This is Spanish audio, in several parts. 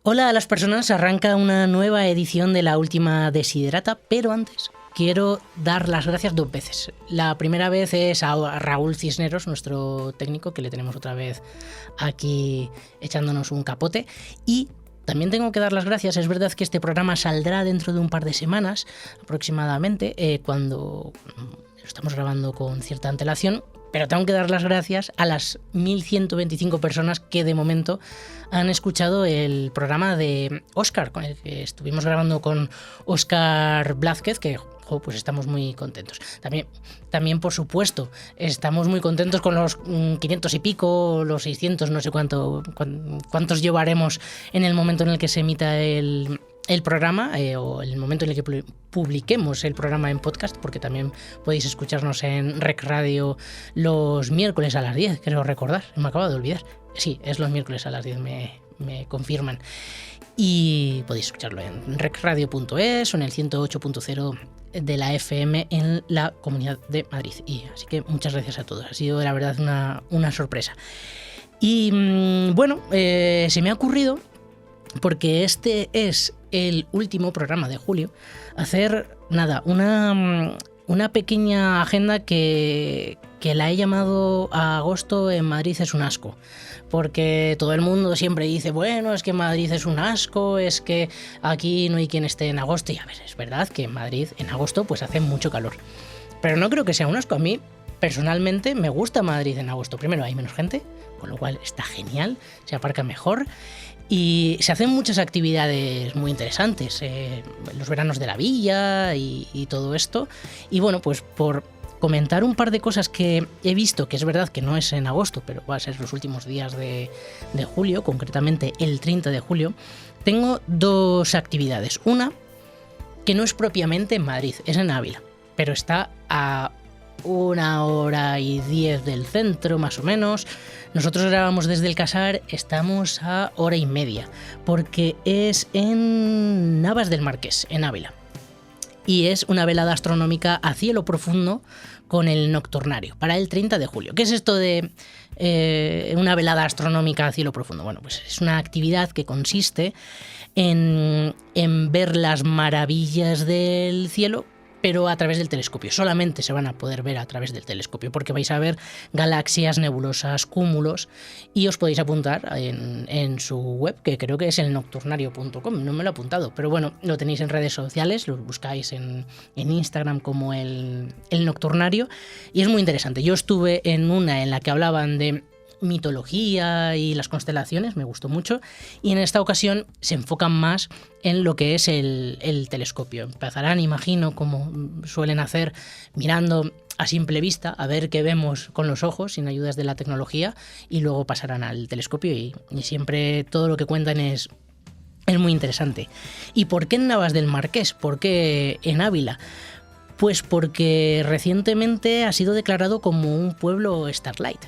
Hola a las personas, arranca una nueva edición de La Última Desiderata, pero antes quiero dar las gracias dos veces. La primera vez es a Raúl Cisneros, nuestro técnico, que le tenemos otra vez aquí echándonos un capote, y también tengo que dar las gracias. Es verdad que este programa saldrá dentro de un par de semanas aproximadamente, cuando lo estamos grabando con cierta antelación, pero tengo que dar las gracias a las 1.125 personas que de momento han escuchado el programa de Óscar, con el que estuvimos grabando con Óscar Blázquez, que pues estamos muy contentos. También, por supuesto, estamos muy contentos con los 500 y pico, los 600, no sé cuántos llevaremos en el momento en el que se emita el programa, o el momento en el que publiquemos el programa en podcast, porque también podéis escucharnos en Rec Radio los miércoles a las 10, creo recordar, me acabo de olvidar. Sí, es los miércoles a las 10, me confirman. Y podéis escucharlo en recradio.es o en el 108.0 de la FM en la Comunidad de Madrid. Y así que muchas gracias a todos, ha sido la verdad una sorpresa. Y bueno, se me ha ocurrido, porque este es el último programa de julio, hacer una pequeña agenda que la he llamado a agosto en Madrid es un asco. Porque todo el mundo siempre dice, bueno, es que Madrid es un asco, es que aquí no hay quien esté en agosto. Y a ver, es verdad que en Madrid en agosto pues hace mucho calor. Pero no creo que sea un asco. A mí, personalmente, me gusta Madrid en agosto. Primero, hay menos gente, con lo cual está genial, se aparca mejor. Y se hacen muchas actividades muy interesantes, los veranos de la villa y todo esto. Y bueno, pues por comentar un par de cosas que he visto, que es verdad que no es en agosto, pero va a ser los últimos días de julio, concretamente el 30 de julio, tengo dos actividades. Una, que no es propiamente en Madrid, es en Ávila, pero está a 1h10 del centro, más o menos. Nosotros grabamos desde el Casar, estamos a 1h30, porque es en Navas del Marqués, en Ávila. Y es una velada astronómica a cielo profundo con el Nocturnario, para el 30 de julio. ¿Qué es esto de una velada astronómica a cielo profundo? Bueno, pues es una actividad que consiste en ver las maravillas del cielo, pero a través del telescopio. Solamente se van a poder ver a través del telescopio, porque vais a ver galaxias, nebulosas, cúmulos, y os podéis apuntar en su web, que creo que es el nocturnario.com, no me lo he apuntado, pero bueno, lo tenéis en redes sociales, lo buscáis en Instagram como el Nocturnario, y es muy interesante. Yo estuve en una en la que hablaban de mitología y las constelaciones, me gustó mucho, y en esta ocasión se enfocan más en lo que es el telescopio. Empezarán, imagino, como suelen hacer, mirando a simple vista, a ver qué vemos con los ojos, sin ayudas de la tecnología, y luego pasarán al telescopio, y siempre todo lo que cuentan es muy interesante. ¿Y por qué en Navas del Marqués? ¿Por qué en Ávila? Pues porque recientemente ha sido declarado como un pueblo Starlight.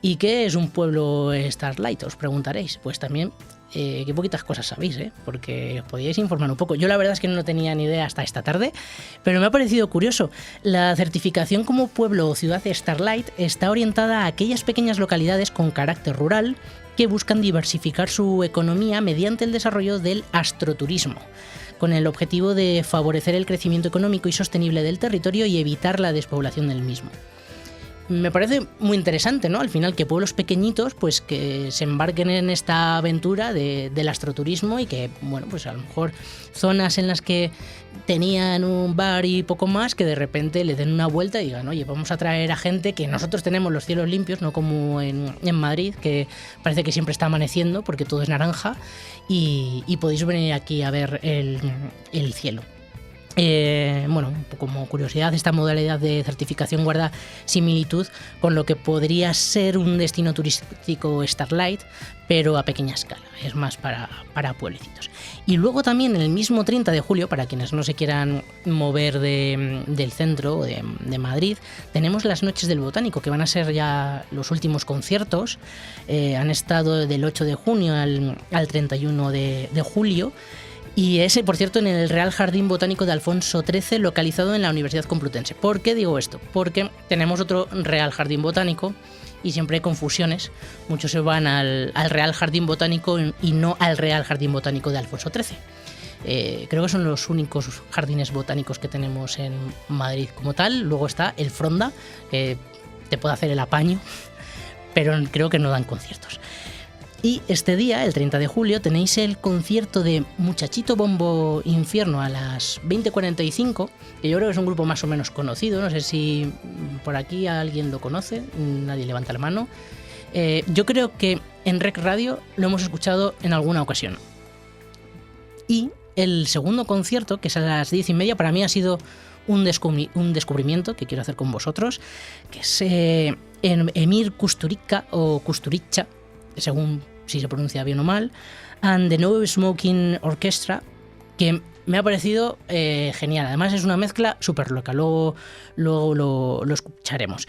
¿Y qué es un pueblo Starlight? Os preguntaréis. Pues también, qué poquitas cosas sabéis, porque os podíais informar un poco. Yo la verdad es que no tenía ni idea hasta esta tarde, pero me ha parecido curioso. La certificación como pueblo o ciudad Starlight está orientada a aquellas pequeñas localidades con carácter rural que buscan diversificar su economía mediante el desarrollo del astroturismo, con el objetivo de favorecer el crecimiento económico y sostenible del territorio y evitar la despoblación del mismo. Me parece muy interesante, ¿no? Al final, que pueblos pequeñitos pues que se embarquen en esta aventura del astroturismo, y que, bueno, pues a lo mejor zonas en las que tenían un bar y poco más, que de repente le den una vuelta y digan, oye, vamos a traer a gente, que nosotros tenemos los cielos limpios, no como en Madrid, que parece que siempre está amaneciendo porque todo es naranja, y podéis venir aquí a ver el cielo. Bueno, como curiosidad, esta modalidad de certificación guarda similitud con lo que podría ser un destino turístico Starlight, pero a pequeña escala, es más para pueblecitos. Y luego también el mismo 30 de julio, para quienes no se quieran mover del centro de Madrid, tenemos las Noches del Botánico, que van a ser ya los últimos conciertos. Han estado del 8 de junio al 31 de julio. Y ese, por cierto, en el Real Jardín Botánico de Alfonso XIII, localizado en la Universidad Complutense. ¿Por qué digo esto? Porque tenemos otro Real Jardín Botánico y siempre hay confusiones. Muchos se van al Real Jardín Botánico y no al Real Jardín Botánico de Alfonso XIII. Creo que son los únicos jardines botánicos que tenemos en Madrid como tal. Luego está el Fronda, que te puede hacer el apaño, pero creo que no dan conciertos. Y este día, el 30 de julio, tenéis el concierto de Muchachito Bombo Infierno a las 20:45, que yo creo que es un grupo más o menos conocido. No sé si por aquí alguien lo conoce, nadie levanta la mano. Yo creo que en Rec Radio lo hemos escuchado en alguna ocasión. Y el segundo concierto, que es a las 10:30, para mí ha sido un descubrimiento que quiero hacer con vosotros, que es Emir Kusturica o Kusturica, según si se pronuncia bien o mal, and the No Smoking Orchestra, que me ha parecido genial. Además es una mezcla súper loca, luego lo escucharemos.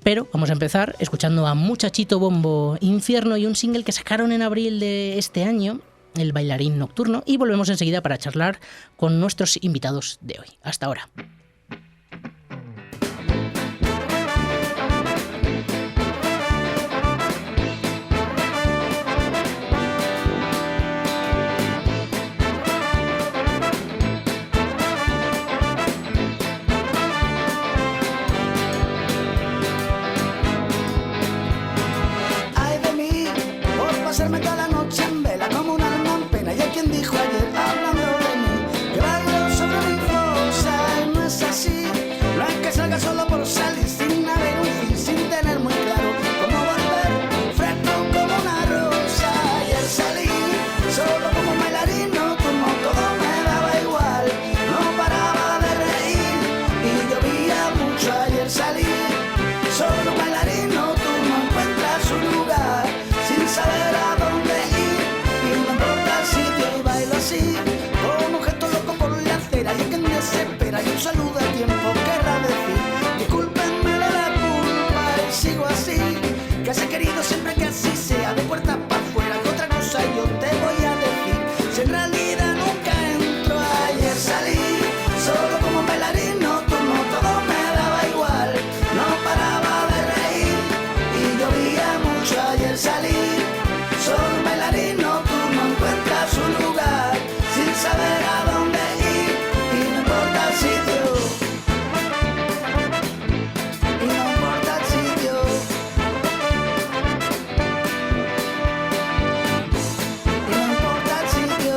Pero vamos a empezar escuchando a Muchachito Bombo Infierno y un single que sacaron en abril de este año, El Bailarín Nocturno, y volvemos enseguida para charlar con nuestros invitados de hoy. Hasta ahora. Pasarme toda la noche en vela como un alma en pena. Y hay quien dijo ayer, hablando de mí, que bailo sobre mi fosa. Y no es así, no es que salga solo por salir, sin haber un fin, sin tener muy claro cómo volver, fresco como una rosa. Ayer salí, solo como un bailarín nocturno, todo me daba igual, no paraba de reír y llovía mucho. Ayer salí, solo un bailarín nocturno encuentra su lugar, sin saber a dónde ir, y no importa el sitio, y bailo así, con un gesto loco por la acera, y quien desespera, y un saludo a tiempo querrá decir, discúlpenme de la culpa, y sigo así, que has querido siempre que así sea, de puertas para afuera, que otra cosa yo te voy a decir, si en realidad nunca entro. Ayer salí, solo como un bailarín nocturno, todo me daba igual, no paraba de reír, y llovía mucho. Ayer salí, solo un bailarín nocturno encuentra su lugar, sin saber a dónde ir, y no importa el sitio, y no importa el sitio, y no importa el sitio.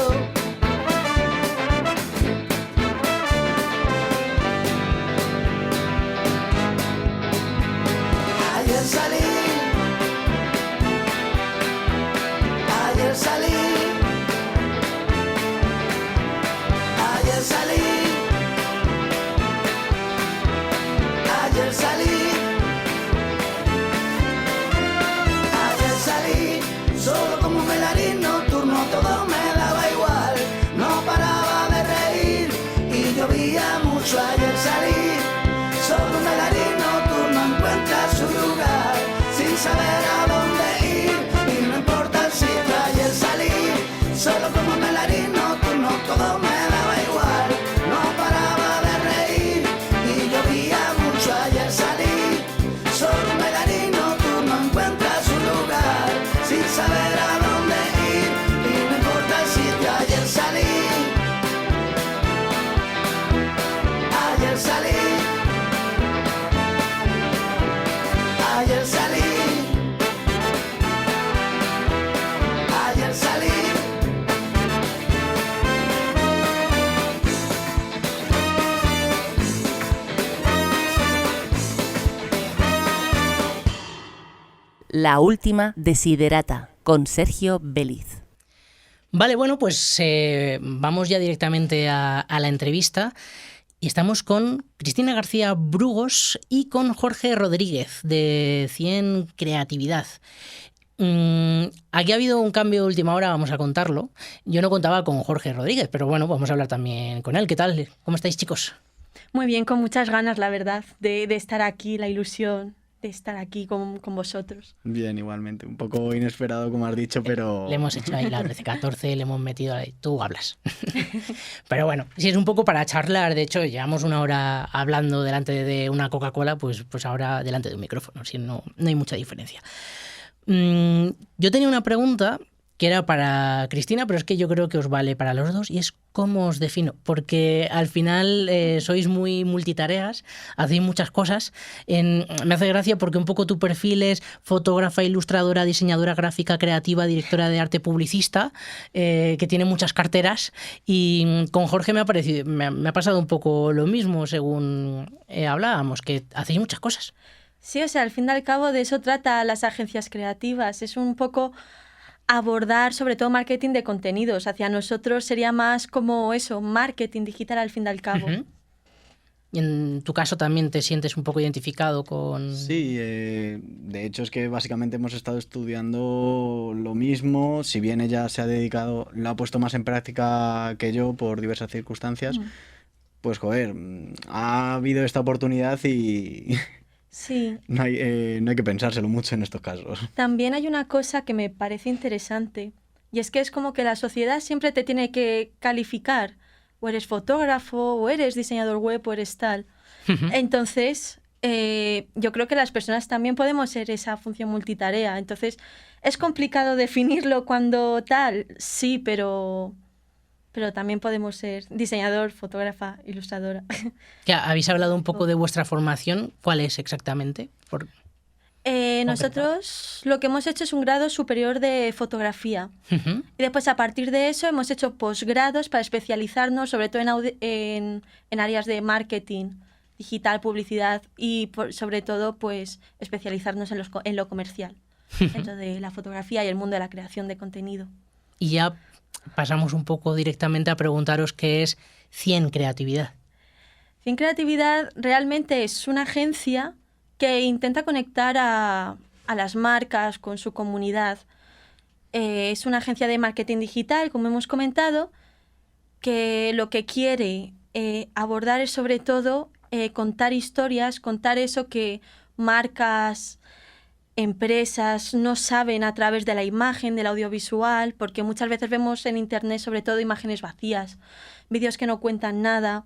Ayer salí, ayer salí, ayer salí, ayer salí, ayer salí, solo como un bailarín nocturno, todo me daba igual, no paraba de reír y llovía mucho. Ayer salí, solo un bailarín nocturno encuentra su lugar, sin saber a dónde ir, y no importa el sitio. Ayer salí, solo como un bailarín nocturno, todo me daba igual, no paraba de reír y llovía mucho. Ayer salí, solo un bailarín nocturno encuentra su lugar, sin saber a dónde ir, y no importa el sitio. Ayer salí, ayer salí, ayer salí, ayer salí. La última desiderata, con Sergio Béliz. Vale, bueno, pues vamos ya directamente a la entrevista. Y estamos con Cristina García Brugos y con Jorge Rodríguez de 100 Creatividad. Aquí ha habido un cambio de última hora, vamos a contarlo. Yo no contaba con Jorge Rodríguez, pero bueno, vamos a hablar también con él. ¿Qué tal? ¿Cómo estáis, chicos? Muy bien, con muchas ganas, la verdad, de estar aquí, la ilusión estar aquí con vosotros. Bien, igualmente. Un poco inesperado, como has dicho, pero... Le hemos hecho ahí la 13-14, le hemos metido ahí, tú hablas. Pero bueno, si es un poco para charlar, de hecho, llevamos una hora hablando delante de una Coca-Cola, pues ahora delante de un micrófono, si no hay mucha diferencia. Yo tenía una pregunta que era para Cristina, pero es que yo creo que os vale para los dos, y es cómo os defino, porque al final sois muy multitareas, hacéis muchas cosas. Me hace gracia porque un poco tu perfil es fotógrafa, ilustradora, diseñadora gráfica, creativa, directora de arte, publicista, que tiene muchas carteras, y con Jorge me ha pasado un poco lo mismo según hablábamos, que hacéis muchas cosas. Sí, o sea, al fin y al cabo de eso trata las agencias creativas, es un poco abordar sobre todo marketing de contenidos. Hacia nosotros sería más como eso, marketing digital al fin y al cabo. Uh-huh. ¿Y en tu caso también te sientes un poco identificado con...? Sí, de hecho es que básicamente hemos estado estudiando lo mismo, si bien ella se ha dedicado, lo ha puesto más en práctica que yo por diversas circunstancias, pues joder, ha habido esta oportunidad y... Sí. No hay que pensárselo mucho en estos casos. También hay una cosa que me parece interesante, y es que es como que la sociedad siempre te tiene que calificar, o eres fotógrafo, o eres diseñador web, o eres tal. Entonces, yo creo que las personas también podemos ser esa función multitarea. Entonces, ¿es complicado definirlo cuando tal? Sí, pero también podemos ser diseñador, fotógrafa, ilustradora. Ya, habéis hablado un poco de vuestra formación. ¿Cuál es exactamente? Nosotros lo que hemos hecho es un grado superior de fotografía. Uh-huh. Y después, a partir de eso, hemos hecho posgrados para especializarnos, sobre todo en áreas de marketing, digital, publicidad y, sobre todo, pues especializarnos en lo comercial, dentro de la fotografía y el mundo de la creación de contenido. Y ya pasamos un poco directamente a preguntaros qué es 100 Creatividad. 100 Creatividad realmente es una agencia que intenta conectar a las marcas con su comunidad. Es una agencia de marketing digital, como hemos comentado, que lo que quiere abordar es sobre todo contar historias, contar eso que marcas, empresas no saben a través de la imagen, del audiovisual, porque muchas veces vemos en internet sobre todo imágenes vacías, vídeos que no cuentan nada,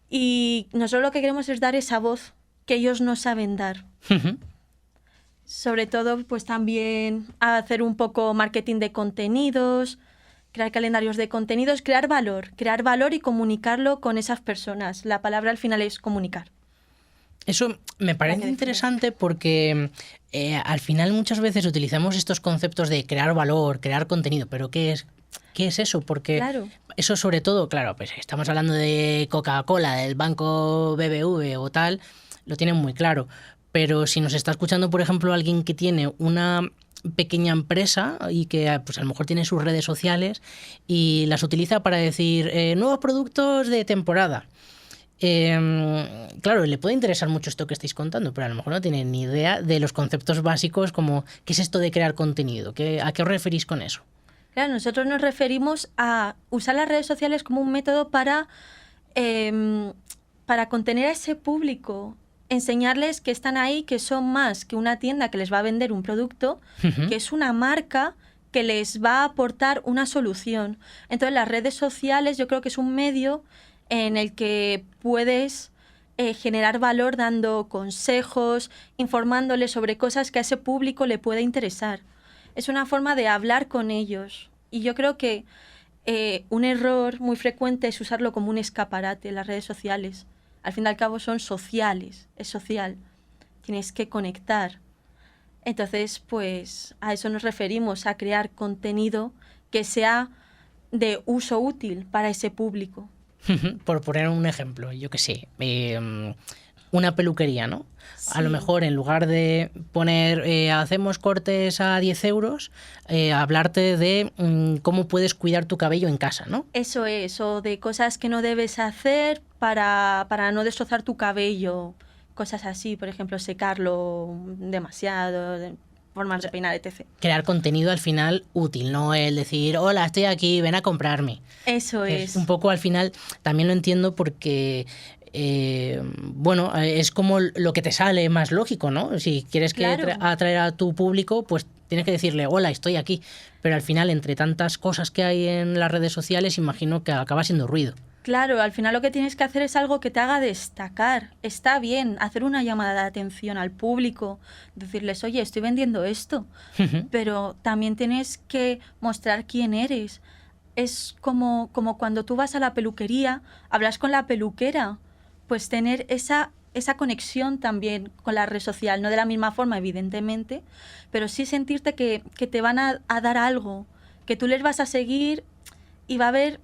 y nosotros lo que queremos es dar esa voz que ellos no saben dar. Uh-huh. Sobre todo, pues también hacer un poco marketing de contenidos, crear calendarios de contenidos, crear valor y comunicarlo con esas personas. La palabra al final es comunicar. Eso me parece interesante porque al final muchas veces utilizamos estos conceptos de crear valor, crear contenido, pero ¿qué es eso? Porque claro, eso sobre todo, claro, pues estamos hablando de Coca-Cola, del banco BBV o tal, lo tienen muy claro, pero si nos está escuchando, por ejemplo, alguien que tiene una pequeña empresa y que pues a lo mejor tiene sus redes sociales y las utiliza para decir nuevos productos de temporada. Claro, le puede interesar mucho esto que estáis contando, pero a lo mejor no tiene ni idea de los conceptos básicos como ¿qué es esto de crear contenido? ¿A qué os referís con eso? Claro, nosotros nos referimos a usar las redes sociales como un método para contener a ese público, enseñarles que están ahí, que son más que una tienda que les va a vender un producto, Uh-huh. que es una marca que les va a aportar una solución. Entonces, las redes sociales yo creo que es un medio en el que puedes generar valor dando consejos, informándoles sobre cosas que a ese público le puede interesar. Es una forma de hablar con ellos. Y yo creo que un error muy frecuente es usarlo como un escaparate en las redes sociales. Al fin y al cabo son sociales, es social. Tienes que conectar. Entonces, pues a eso nos referimos, a crear contenido que sea de uso útil para ese público. Por poner un ejemplo, yo qué sé, una peluquería, ¿no? Sí. A lo mejor en lugar de poner hacemos cortes a 10 euros, hablarte de cómo puedes cuidar tu cabello en casa, ¿no? Eso es, o de cosas que no debes hacer para no destrozar tu cabello, cosas así, por ejemplo, secarlo demasiado, formas de peinar, etc. Crear contenido al final útil, no el decir, hola, estoy aquí, ven a comprarme. Eso es. Un poco al final también lo entiendo porque bueno, es como lo que te sale más lógico, ¿no? Si quieres que Claro. atraer a tu público, pues tienes que decirle, hola, estoy aquí. Pero al final, entre tantas cosas que hay en las redes sociales, imagino que acaba siendo ruido. Claro, al final lo que tienes que hacer es algo que te haga destacar. Está bien hacer una llamada de atención al público, decirles, oye, estoy vendiendo esto, pero también tienes que mostrar quién eres. Es como cuando tú vas a la peluquería, hablas con la peluquera, pues tener esa conexión también con la red social, no de la misma forma, evidentemente, pero sí sentirte que te van a dar algo, que tú les vas a seguir y va a haber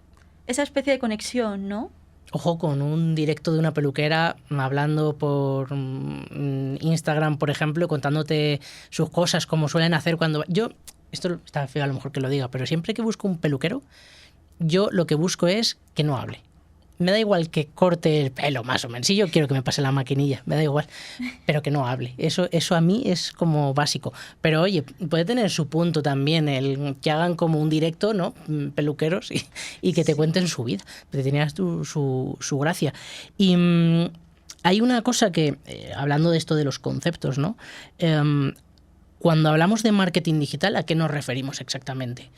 esa especie de conexión, ¿no? Ojo, con un directo de una peluquera hablando por Instagram, por ejemplo, contándote sus cosas, como suelen hacer cuando... Yo, esto está feo a lo mejor que lo diga, pero siempre que busco un peluquero, yo lo que busco es que no hable. Me da igual que corte el pelo, más o menos. Si yo quiero que me pase la maquinilla, me da igual. Pero que no hable. Eso a mí es como básico. Pero oye, puede tener su punto también el que hagan como un directo, ¿no? Peluqueros y que te cuenten su vida. Pero tenías su gracia. Y hay una cosa que, hablando de esto de los conceptos, ¿no? Cuando hablamos de marketing digital, ¿a qué nos referimos exactamente?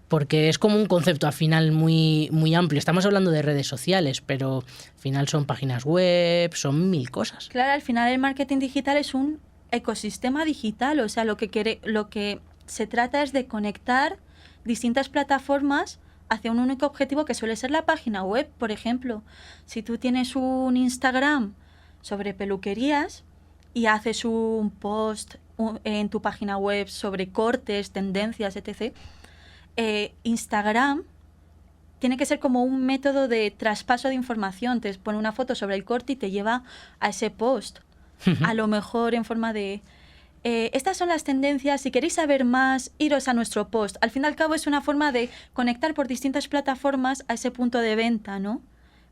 Porque es como un concepto al final muy, muy amplio. Estamos hablando de redes sociales, pero al final son páginas web, son 1000 cosas. Claro, al final el marketing digital es un ecosistema digital, o sea, lo que se trata es de conectar distintas plataformas hacia un único objetivo que suele ser la página web. Por ejemplo, si tú tienes un Instagram sobre peluquerías y haces un post en tu página web sobre cortes, tendencias, etc., Instagram tiene que ser como un método de traspaso de información. Te pone una foto sobre el corte y te lleva a ese post. A lo mejor en forma de... estas son las tendencias, si queréis saber más, iros a nuestro post. Al fin y al cabo es una forma de conectar por distintas plataformas a ese punto de venta, ¿no?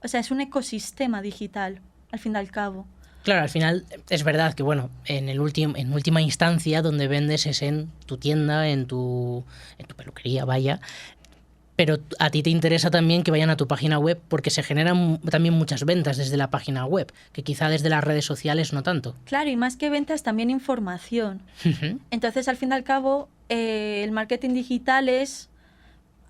O sea, es un ecosistema digital, al fin y al cabo. Claro, al final es verdad que, bueno, en última instancia donde vendes es en tu tienda, en tu peluquería, vaya. Pero a ti te interesa también que vayan a tu página web porque se generan también muchas ventas desde la página web, que quizá desde las redes sociales no tanto. Claro, y más que ventas, también información. Entonces, al fin y al cabo, el marketing digital es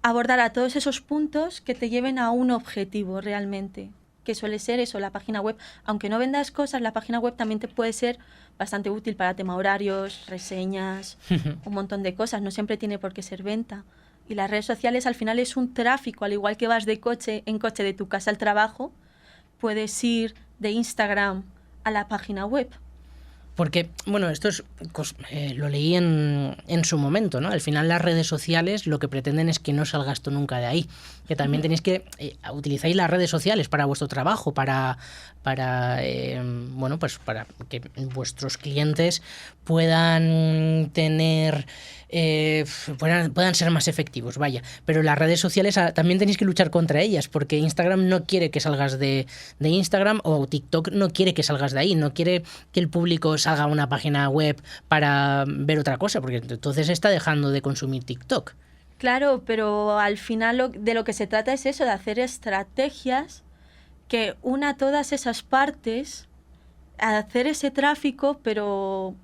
abordar a todos esos puntos que te lleven a un objetivo realmente, que suele ser eso, la página web. Aunque no vendas cosas, la página web también te puede ser bastante útil para tema horarios, reseñas, un montón de cosas. No siempre tiene por qué ser venta. Y las redes sociales al final es un tráfico, al igual que vas en coche de tu casa al trabajo, puedes ir de Instagram a la página web. Porque, bueno, esto es, lo leí en su momento, ¿no? Al final las redes sociales lo que pretenden es que no salgas tú nunca de ahí. Que también tenéis que utilizáis las redes sociales para vuestro trabajo, para bueno, pues para que vuestros clientes puedan tener... puedan ser más efectivos, vaya. Pero las redes sociales también tenéis que luchar contra ellas, porque Instagram no quiere que salgas de Instagram, o TikTok no quiere que salgas de ahí, no quiere que el público salga a una página web para ver otra cosa, porque entonces está dejando de consumir TikTok. Claro, pero al final de lo que se trata es eso, de hacer estrategias que una todas esas partes, hacer ese tráfico, pero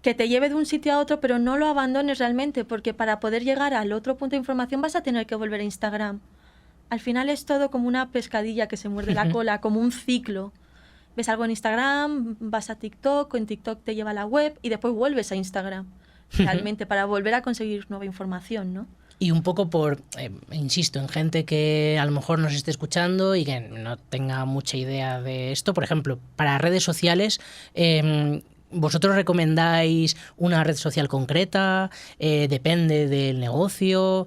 que te lleve de un sitio a otro, pero no lo abandones realmente, porque para poder llegar al otro punto de información vas a tener que volver a Instagram. Al final es todo como una pescadilla que se muerde la cola, como un ciclo. Ves algo en Instagram, vas a TikTok, o en TikTok te lleva a la web y después vuelves a Instagram, realmente, para volver a conseguir nueva información, ¿no? Y un poco por, insisto, en gente que a lo mejor nos esté escuchando y que no tenga mucha idea de esto. Por ejemplo, para redes sociales, ¿vosotros recomendáis una red social concreta? ¿Depende del negocio?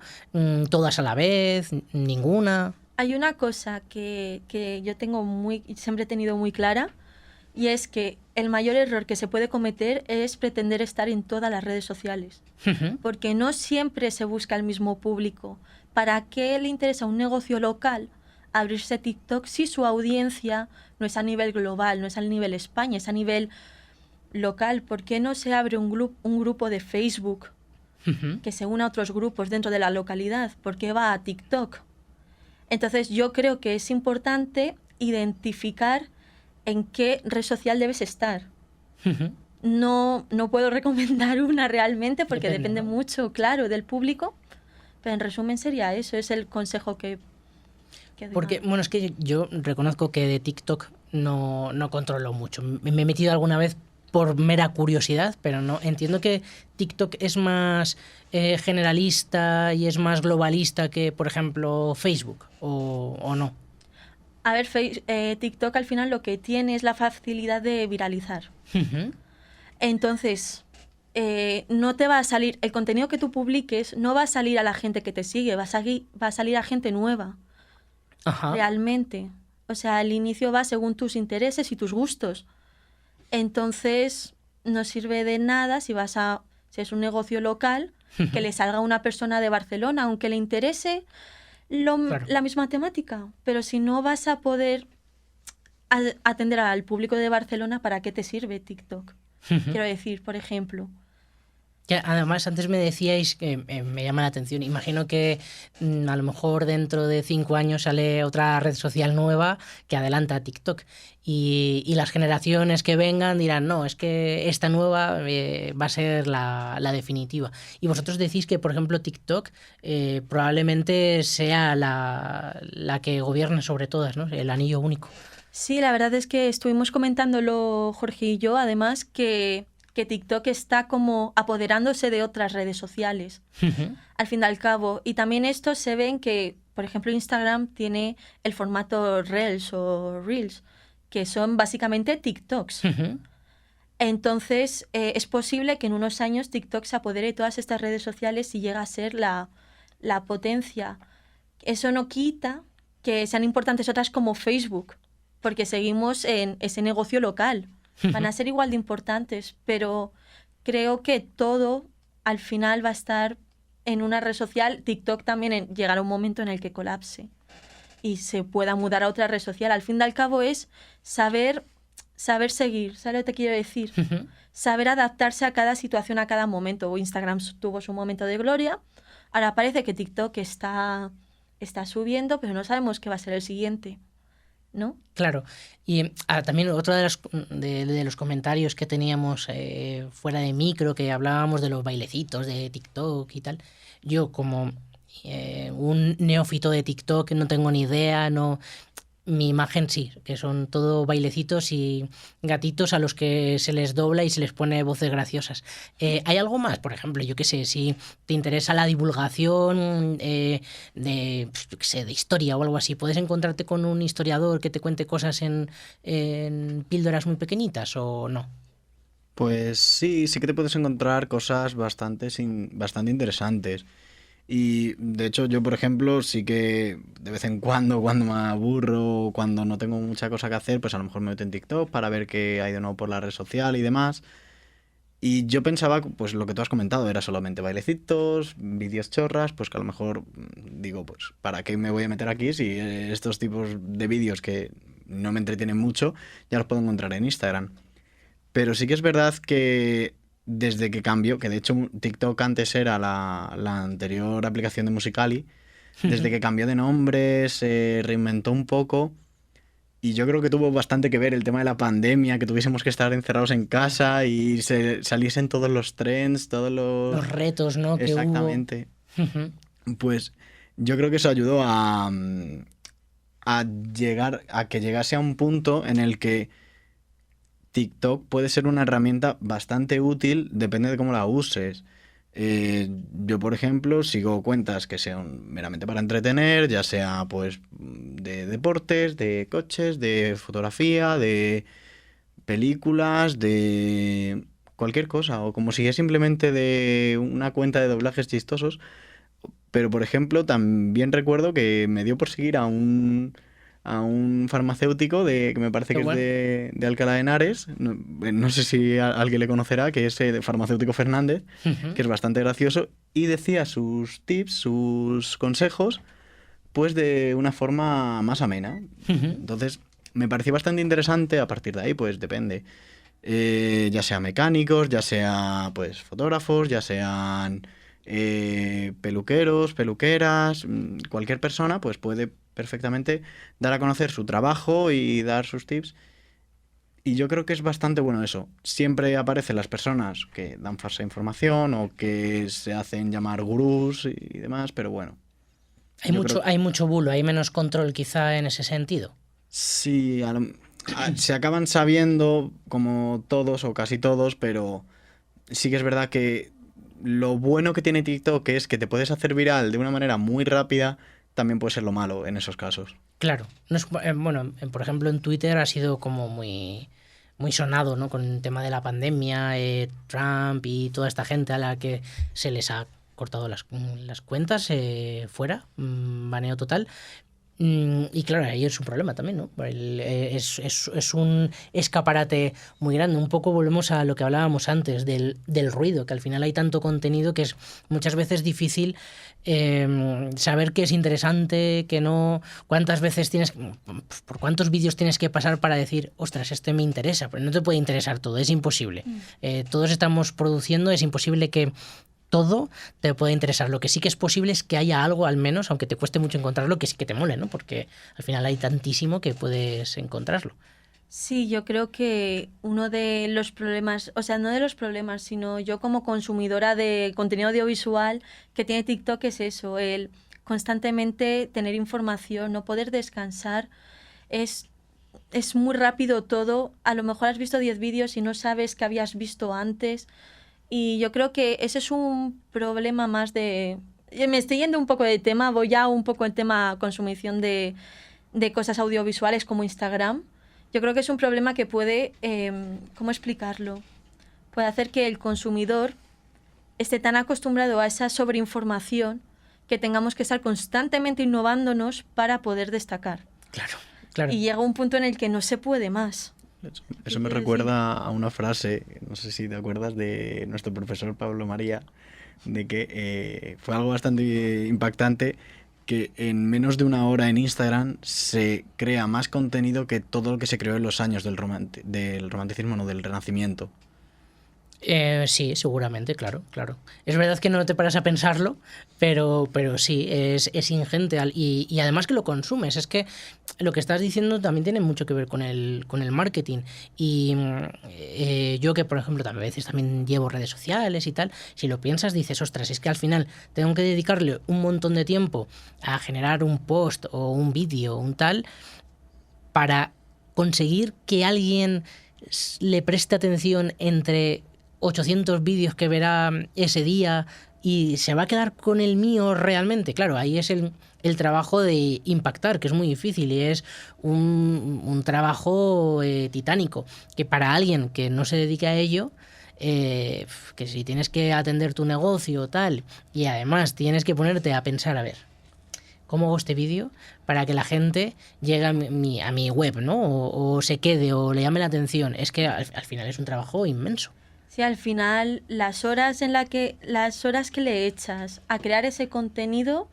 ¿Todas a la vez? ¿Ninguna? Hay una cosa que yo siempre he tenido muy clara, y es que el mayor error que se puede cometer es pretender estar en todas las redes sociales, porque no siempre se busca el mismo público. ¿Para qué le interesa a un negocio local abrirse TikTok si su audiencia no es a nivel global, no es a nivel España, es a nivel local? ¿Por qué no se abre un grupo de Facebook que se una a otros grupos dentro de la localidad? ¿Por qué va a TikTok? Entonces yo creo que es importante identificar en qué red social debes estar. Ujú. No puedo recomendar una realmente porque Depende, depende ¿no? mucho, claro, del público, pero en resumen sería eso, es el consejo que doy. Porque, bueno, es que yo reconozco que de TikTok no controlo mucho. Me he metido alguna vez por mera curiosidad, pero no. Entiendo que TikTok es más generalista y es más globalista que, por ejemplo, Facebook, o no. A ver, TikTok al final lo que tiene es la facilidad de viralizar. Ujú. Entonces, no te va a salir, el contenido que tú publiques no va a salir a la gente que te sigue, va a salir a gente nueva, Ajá. realmente. O sea, el inicio va según tus intereses y tus gustos. Entonces, no sirve de nada si es un negocio local, que le salga a una persona de Barcelona, aunque le interese Claro. la misma temática. Pero si no vas a poder atender al público de Barcelona, ¿para qué te sirve TikTok? Quiero decir, por ejemplo. Que además, antes me decíais que me llama la atención. Imagino que a lo mejor dentro de 5 años sale otra red social nueva que adelanta a TikTok. Y las generaciones que vengan dirán, no, es que esta nueva va a ser la definitiva. Y vosotros decís que, por ejemplo, TikTok probablemente sea la que gobierne sobre todas, ¿no? El anillo único. Sí, la verdad es que estuvimos comentándolo Jorge y yo, además que TikTok está como apoderándose de otras redes sociales, al fin y al cabo. Y también esto se ve en que, por ejemplo, Instagram tiene el formato Reels o Reels, que son básicamente TikToks. Entonces, es posible que en unos años TikTok se apodere de todas estas redes sociales y llegue a ser la potencia. Eso no quita que sean importantes otras como Facebook, porque seguimos en ese negocio local. Van a ser igual de importantes, pero creo que todo al final va a estar en una red social. TikTok también llegará un momento en el que colapse y se pueda mudar a otra red social. Al fin y al cabo es saber seguir, ¿sabes lo que te quiero decir? Saber adaptarse a cada situación, a cada momento. Instagram tuvo su momento de gloria, ahora parece que TikTok está subiendo, pero no sabemos qué va a ser el siguiente, ¿no? Claro. Y también otro de los comentarios que teníamos fuera de micro, que hablábamos de los bailecitos de TikTok y tal. Yo como un neófito de TikTok no tengo ni idea, no... Mi imagen sí, que son todo bailecitos y gatitos a los que se les dobla y se les pone voces graciosas. ¿Hay algo más? Por ejemplo, yo qué sé, si te interesa la divulgación yo qué sé, de historia o algo así, ¿puedes encontrarte con un historiador que te cuente cosas en píldoras muy pequeñitas o no? Pues sí que te puedes encontrar cosas bastante interesantes. Y de hecho yo, por ejemplo, sí que de vez en cuando me aburro, cuando no tengo mucha cosa que hacer, pues a lo mejor me meto en TikTok para ver qué hay de nuevo por la red social y demás. Y yo pensaba, pues lo que tú has comentado, era solamente bailecitos, vídeos chorras, pues que a lo mejor digo, pues ¿para qué me voy a meter aquí si estos tipos de vídeos que no me entretienen mucho ya los puedo encontrar en Instagram? Pero sí que es verdad que desde que cambió, que de hecho TikTok antes era la anterior aplicación de Musical.ly, desde que cambió de nombre, se reinventó un poco y yo creo que tuvo bastante que ver el tema de la pandemia, que tuviésemos que estar encerrados en casa y saliesen todos los trends, todos Los retos, ¿no? Que Exactamente. hubo. Pues yo creo que eso ayudó a que llegase a un punto en el que TikTok puede ser una herramienta bastante útil, depende de cómo la uses. Yo, por ejemplo, sigo cuentas que sean meramente para entretener, ya sea pues de deportes, de coches, de fotografía, de películas, de cualquier cosa, o como si es simplemente de una cuenta de doblajes chistosos. Pero, por ejemplo, también recuerdo que me dio por seguir a un farmacéutico que me parece Qué que bueno. es de Alcalá de Henares, no sé si alguien le conocerá, que es el farmacéutico Fernández, que es bastante gracioso, y decía sus tips, sus consejos, pues de una forma más amena. Entonces, me pareció bastante interesante. A partir de ahí, pues depende. Ya sea mecánicos, ya sea pues fotógrafos, ya sean peluqueros, peluqueras, cualquier persona pues puede perfectamente dar a conocer su trabajo y dar sus tips. Y yo creo que es bastante bueno eso. Siempre aparecen las personas que dan falsa información o que se hacen llamar gurús y demás, pero bueno. Hay mucho bulo, hay menos control quizá en ese sentido. Sí, se acaban sabiendo como todos o casi todos, pero sí que es verdad que lo bueno que tiene TikTok es que te puedes hacer viral de una manera muy rápida, también puede ser lo malo en esos casos. Claro, no es, bueno, por ejemplo en Twitter ha sido como muy sonado, ¿no? Con el tema de la pandemia, Trump y toda esta gente a la que se les ha cortado las cuentas fuera, baneo total. Y claro, ahí es un problema también, ¿no? Es un escaparate muy grande. Un poco volvemos a lo que hablábamos antes del ruido, que al final hay tanto contenido que es muchas veces difícil saber qué es interesante, qué no, cuántas veces por cuántos vídeos tienes que pasar para decir, ostras, este me interesa, pero no te puede interesar todo, es imposible. Todos estamos produciendo, es imposible que todo te puede interesar. Lo que sí que es posible es que haya algo, al menos, aunque te cueste mucho encontrarlo, que sí que te mole, ¿no? Porque al final hay tantísimo que puedes encontrarlo. Sí, yo creo que uno de los problemas, o sea, no de los problemas, sino yo como consumidora de contenido audiovisual que tiene TikTok es eso, el constantemente tener información, no poder descansar. Es muy rápido todo. A lo mejor has visto 10 vídeos y no sabes qué habías visto antes. Y yo creo que ese es un problema más de... Me estoy yendo un poco de tema, voy ya un poco en tema consumición de cosas audiovisuales como Instagram. Yo creo que es un problema que puede, ¿cómo explicarlo? Puede hacer que el consumidor esté tan acostumbrado a esa sobreinformación que tengamos que estar constantemente innovándonos para poder destacar. Claro, claro. Y llega un punto en el que no se puede más. Eso me recuerda a una frase, no sé si te acuerdas, de nuestro profesor Pablo María, de que fue algo bastante impactante, que en menos de una hora en Instagram se crea más contenido que todo lo que se creó en los años del romanticismo, no, del Renacimiento. Sí, seguramente, claro. Es verdad que no te paras a pensarlo, pero sí, es ingente. Y además que lo consumes. Es que lo que estás diciendo también tiene mucho que ver con el marketing. Y yo que, por ejemplo, a veces también llevo redes sociales y tal, si lo piensas dices, ostras, es que al final tengo que dedicarle un montón de tiempo a generar un post o un vídeo o un tal para conseguir que alguien le preste atención entre 800 vídeos que verá ese día y se va a quedar con el mío realmente. Claro, ahí es el trabajo de impactar, que es muy difícil y es un trabajo titánico, que para alguien que no se dedica a ello, que si tienes que atender tu negocio tal y además tienes que ponerte a pensar, a ver, ¿cómo hago este vídeo para que la gente llegue a mi web, ¿no? O se quede o le llame la atención? Es que al final es un trabajo inmenso. Sí, al final las horas que le echas a crear ese contenido,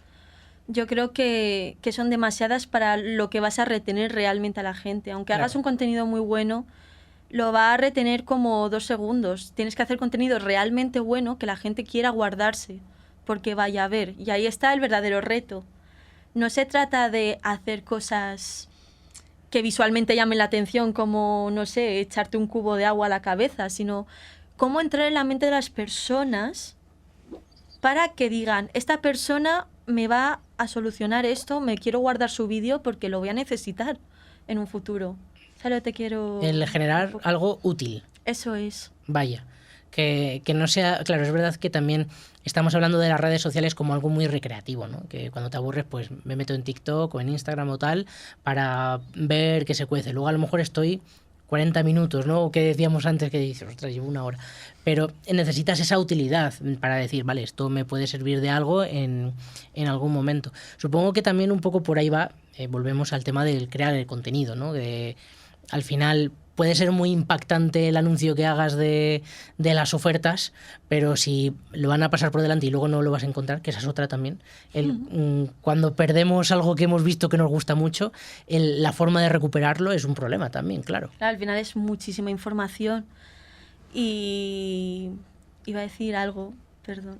yo creo que son demasiadas para lo que vas a retener realmente a la gente. Aunque hagas un contenido muy bueno, lo va a retener como 2 segundos. Tienes que hacer contenido realmente bueno que la gente quiera guardarse, porque vaya a ver. Y ahí está el verdadero reto. No se trata de hacer cosas que visualmente llamen la atención, como, no sé, echarte un cubo de agua a la cabeza, sino cómo entrar en la mente de las personas para que digan, esta persona me va a solucionar esto, me quiero guardar su vídeo porque lo voy a necesitar en un futuro. ¿Sabes lo que te quiero...? El generar algo útil. Eso es. Vaya. Que no sea... Claro, es verdad que también estamos hablando de las redes sociales como algo muy recreativo, ¿no? Que cuando te aburres, pues me meto en TikTok o en Instagram o tal para ver qué se cuece. Luego a lo mejor estoy 40 minutos, ¿no? Que decíamos antes que dices, ostras, llevo una hora. Pero necesitas esa utilidad para decir, vale, esto me puede servir de algo en algún momento. Supongo que también un poco por ahí va, volvemos al tema del crear el contenido, ¿no? Al final puede ser muy impactante el anuncio que hagas de las ofertas, pero si lo van a pasar por delante y luego no lo vas a encontrar, que esa es otra también. Cuando perdemos algo que hemos visto que nos gusta mucho, la forma de recuperarlo es un problema también, claro. Al final es muchísima información y iba a decir algo Perdón.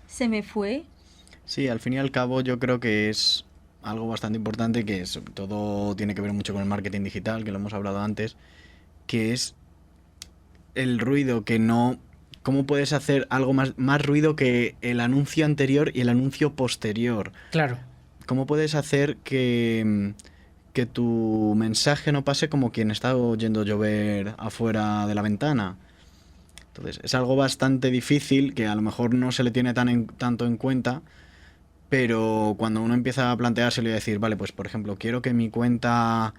Se me fue. Sí, al fin y al cabo yo creo que es algo bastante importante que sobre todo tiene que ver mucho con el marketing digital, que lo hemos hablado antes, que es el ruido que no... ¿Cómo puedes hacer algo más ruido que el anuncio anterior y el anuncio posterior? Claro. ¿Cómo puedes hacer que tu mensaje no pase como quien está oyendo llover afuera de la ventana? Entonces, es algo bastante difícil que a lo mejor no se le tiene tanto en cuenta, pero cuando uno empieza a planteárselo y a decir, vale, pues por ejemplo, quiero que la cuenta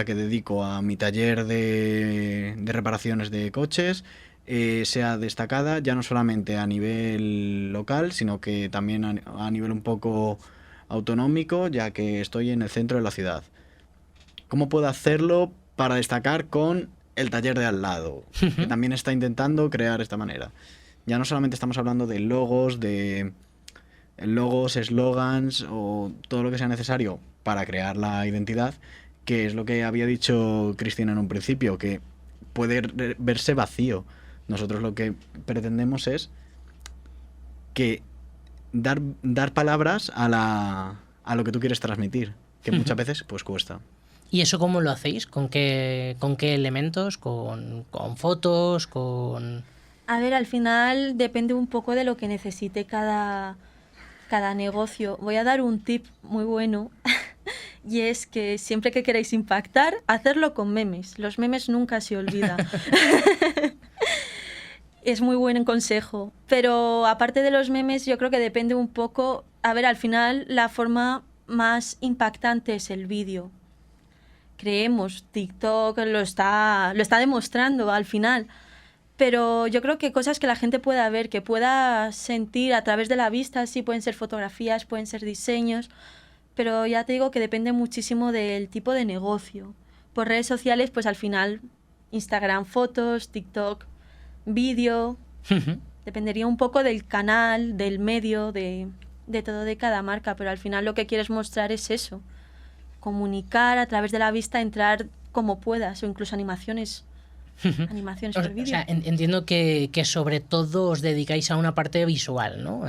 que dedico a mi taller de reparaciones de coches sea destacada ya no solamente a nivel local, sino que también a nivel un poco autonómico, ya que estoy en el centro de la ciudad. ¿Cómo puedo hacerlo para destacar con el taller de al lado, que también está intentando crear esta manera? Ya no solamente estamos hablando de logos, eslogans o todo lo que sea necesario para crear la identidad, que es lo que había dicho Cristina en un principio, que puede verse vacío. Nosotros lo que pretendemos es que dar palabras a lo que tú quieres transmitir, que muchas veces pues cuesta. ¿Y eso cómo lo hacéis? ¿Con qué elementos? ¿Con fotos? ¿Con...? A ver, al final depende un poco de lo que necesite cada negocio. Voy a dar un tip muy bueno y es que siempre que queráis impactar, hacerlo con memes. Los memes nunca se olvidan. Es muy buen consejo. Pero aparte de los memes, yo creo que depende un poco... A ver, al final la forma más impactante es el vídeo. Creemos, TikTok lo está demostrando al final. Pero yo creo que cosas que la gente pueda ver, que pueda sentir a través de la vista, sí, pueden ser fotografías, pueden ser diseños, pero ya te digo que depende muchísimo del tipo de negocio. Por redes sociales, pues al final, Instagram, fotos, TikTok, vídeo, dependería un poco del canal, del medio, de todo de cada marca, pero al final lo que quieres mostrar es eso, comunicar a través de la vista, entrar como puedas, o incluso animaciones por vídeo. O sea, entiendo que sobre todo os dedicáis a una parte visual, ¿no?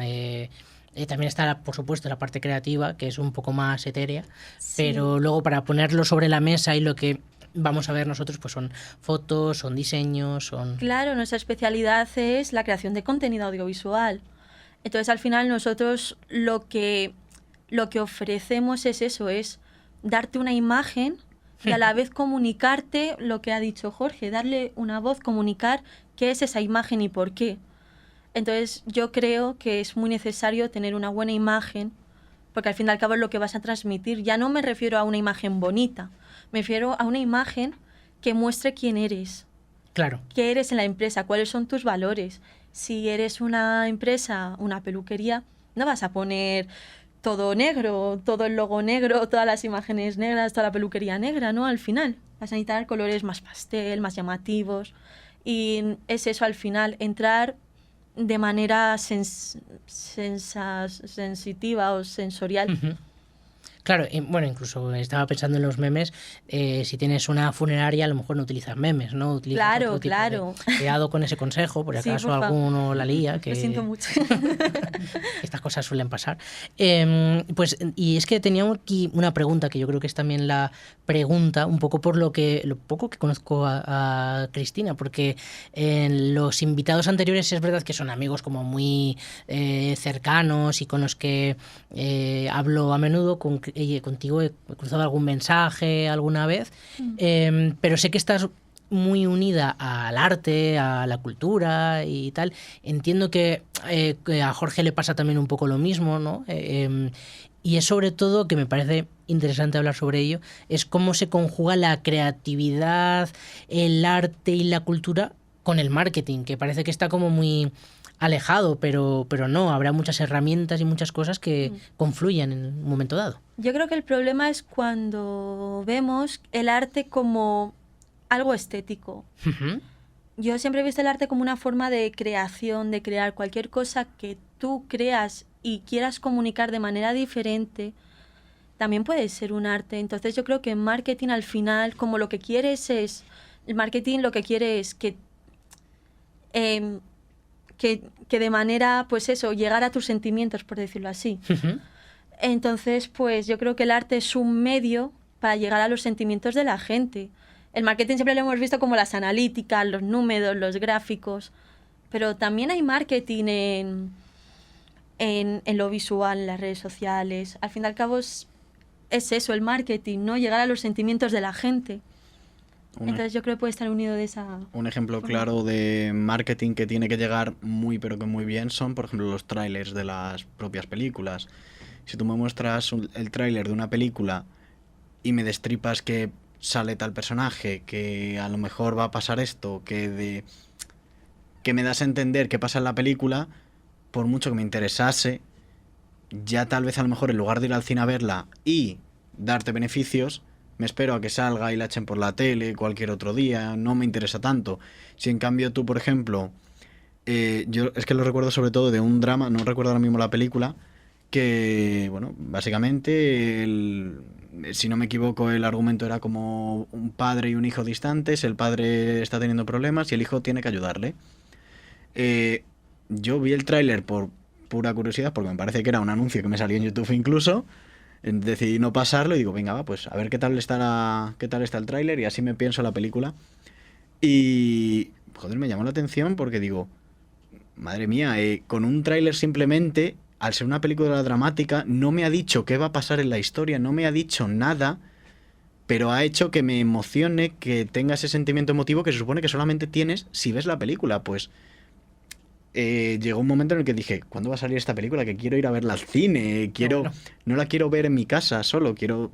También está, por supuesto, la parte creativa, que es un poco más etérea, sí. Pero luego para ponerlo sobre la mesa y lo que vamos a ver nosotros, pues son fotos, son diseños, son... Claro, nuestra especialidad es la creación de contenido audiovisual. Entonces, al final, nosotros lo que ofrecemos es eso, es darte una imagen y a la vez comunicarte lo que ha dicho Jorge, darle una voz, comunicar qué es esa imagen y por qué. Entonces yo creo que es muy necesario tener una buena imagen, porque al fin y al cabo es lo que vas a transmitir. Ya no me refiero a una imagen bonita, me refiero a una imagen que muestre quién eres. Claro. ¿Qué eres en la empresa? ¿Cuáles son tus valores? Si eres una empresa, una peluquería, no vas a poner todo negro, todo el logo negro, todas las imágenes negras, toda la peluquería negra, ¿no? Al final vas a necesitar colores más pastel, más llamativos. Y es eso al final, entrar de manera sensitiva o sensorial. Uh-huh. Claro, bueno, incluso estaba pensando en los memes. Si tienes una funeraria, a lo mejor no utilizas memes, ¿no? Utilizas claro, otro tipo claro. Cuidado con ese consejo, por acaso por alguno la lía. Que... Lo siento mucho. Estas cosas suelen pasar. Pues, y es que tenía aquí una pregunta que yo creo que es también la pregunta, un poco por lo poco que conozco a Cristina, porque en los invitados anteriores es verdad que son amigos como muy cercanos y con los que hablo a menudo. Contigo he cruzado algún mensaje alguna vez, pero sé que estás muy unida al arte, a la cultura y tal. Entiendo que a Jorge le pasa también un poco lo mismo, ¿no? Y es sobre todo, que me parece interesante hablar sobre ello, es cómo se conjuga la creatividad, el arte y la cultura con el marketing, que parece que está como muy alejado, pero no, habrá muchas herramientas y muchas cosas que confluyen en un momento dado. Yo creo que el problema es cuando vemos el arte como algo estético. Uh-huh. Yo siempre he visto el arte como una forma de creación, de crear cualquier cosa que tú creas y quieras comunicar de manera diferente, también puede ser un arte. Entonces yo creo que en marketing al final, como lo que quieres es, el marketing lo que quiere es que que de manera, pues eso, llegar a tus sentimientos, por decirlo así. Entonces, pues yo creo que el arte es un medio para llegar a los sentimientos de la gente. El marketing siempre lo hemos visto como las analíticas, los números, los gráficos, pero también hay marketing en lo visual, en las redes sociales. Al fin y al cabo es eso, el marketing, ¿no? Llegar a los sentimientos de la gente. Entonces yo creo que puede estar unido de esa Un ejemplo forma. claro de marketing que tiene que llegar muy pero que muy bien son, por ejemplo, los trailers de las propias películas. Si tú me muestras el tráiler de una película y me destripas que sale tal personaje, que a lo mejor va a pasar esto, que me das a entender qué pasa en la película, por mucho que me interesase, ya tal vez a lo mejor en lugar de ir al cine a verla y darte beneficios, me espero a que salga y la echen por la tele cualquier otro día, no me interesa tanto. Si en cambio tú, por ejemplo, yo es que lo recuerdo sobre todo de un drama, no recuerdo ahora mismo la película, que, bueno, básicamente, si no me equivoco, el argumento era como un padre y un hijo distantes, el padre está teniendo problemas y el hijo tiene que ayudarle. Yo vi el tráiler por pura curiosidad, porque me parece que era un anuncio que me salió en YouTube incluso. Decidí no pasarlo y digo, venga, va, pues a ver qué tal está el tráiler y así me pienso la película. Y, joder, me llamó la atención porque digo, madre mía, con un tráiler simplemente, al ser una película dramática, no me ha dicho qué va a pasar en la historia, no me ha dicho nada, pero ha hecho que me emocione, que tenga ese sentimiento emotivo que se supone que solamente tienes si ves la película. Pues llegó un momento en el que dije, ¿cuándo va a salir esta película? Que quiero ir a verla al cine, no la quiero ver en mi casa solo, quiero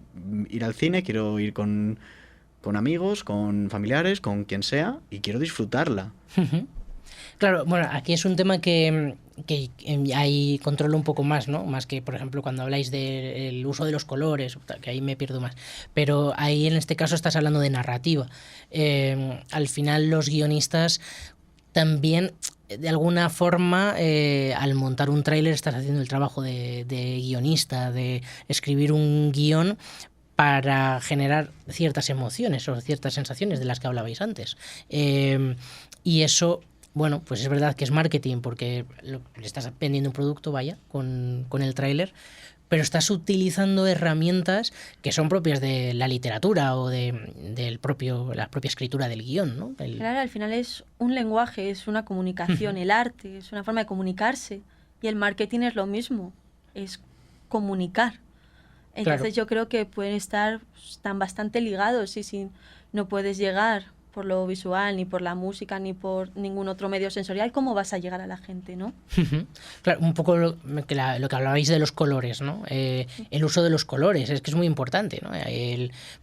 ir al cine, quiero ir con amigos, con familiares, con quien sea, y quiero disfrutarla. Claro, bueno, aquí es un tema que ahí controlo un poco más, ¿no? Más que, por ejemplo, cuando habláis del uso de los colores, que ahí me pierdo más. Pero ahí en este caso estás hablando de narrativa. Al final los guionistas también, de alguna forma, al montar un tráiler estás haciendo el trabajo de guionista, de escribir un guión para generar ciertas emociones o ciertas sensaciones de las que hablabais antes. Y eso, bueno, pues es verdad que es marketing porque le estás vendiendo un producto, vaya, con el tráiler, pero estás utilizando herramientas que son propias de la literatura o de la propia escritura del guión, ¿no? Claro, al final es un lenguaje, es una comunicación, el arte, es una forma de comunicarse. Y el marketing es lo mismo, es comunicar. Entonces yo creo que están bastante ligados y si no puedes llegar por lo visual, ni por la música, ni por ningún otro medio sensorial, ¿cómo vas a llegar a la gente, no? Claro, un poco lo que hablabais de los colores, ¿no? El uso de los colores es que es muy importante, ¿no?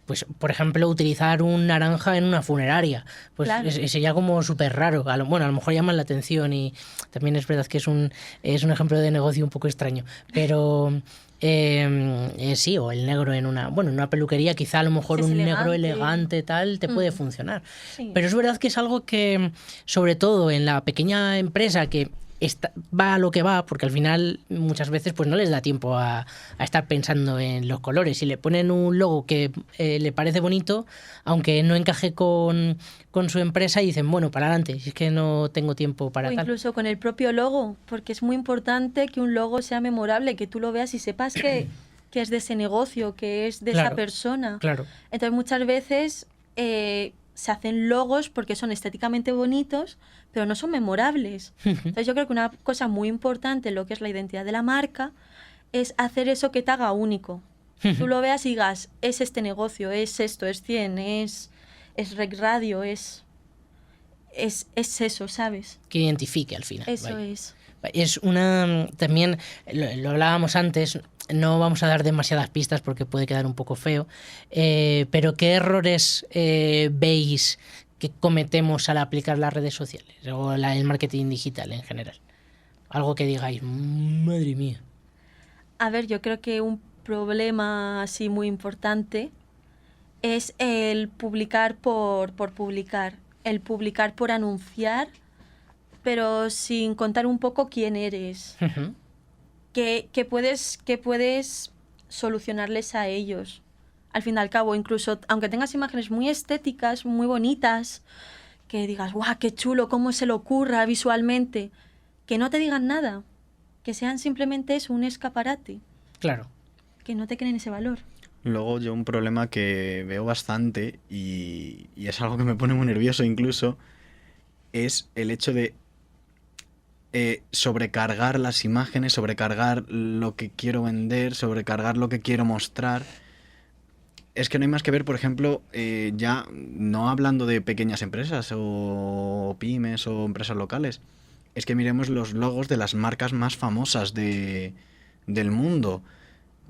Pues, por ejemplo, utilizar un naranja en una funeraria, pues claro, sería como súper raro. A lo mejor llaman la atención y también es verdad que es un ejemplo de negocio un poco extraño, pero sí, o el negro en una peluquería, quizá a lo mejor un negro elegante tal te puede funcionar. Sí. Pero es verdad que es algo que, sobre todo en la pequeña empresa que va a lo que va, porque al final muchas veces pues no les da tiempo a estar pensando en los colores. Si le ponen un logo que le parece bonito, aunque no encaje con su empresa, y dicen, bueno, para adelante, si es que no tengo tiempo para tal. O incluso con el propio logo, porque es muy importante que un logo sea memorable, que tú lo veas y sepas que es de ese negocio, que es de esa persona. Claro. Entonces muchas veces se hacen logos porque son estéticamente bonitos, pero no son memorables. Entonces yo creo que una cosa muy importante en lo que es la identidad de la marca es hacer eso que te haga único. Tú lo veas y digas, es este negocio, es esto, es 100, es Rec Radio, es eso, ¿sabes? Que identifique al final. Eso es. Es también, lo hablábamos antes, no vamos a dar demasiadas pistas porque puede quedar un poco feo, pero ¿qué errores veis que cometemos al aplicar las redes sociales o el marketing digital en general? Algo que digáis, madre mía. A ver, yo creo que un problema así muy importante es el publicar por publicar, el publicar por anunciar, pero sin contar un poco quién eres. Que puedes solucionarles a ellos. Al fin y al cabo, incluso aunque tengas imágenes muy estéticas, muy bonitas, que digas, ¡guau, qué chulo! ¿Cómo se le ocurra visualmente? Que no te digan nada, que sean simplemente eso, un escaparate, Claro. que no te creen ese valor. Luego yo un problema que veo bastante y es algo que me pone muy nervioso incluso, es el hecho de sobrecargar las imágenes, sobrecargar lo que quiero vender, sobrecargar lo que quiero mostrar. Es que no hay más que ver, por ejemplo, ya no hablando de pequeñas empresas o pymes o empresas locales, es que miremos los logos de las marcas más famosas del mundo.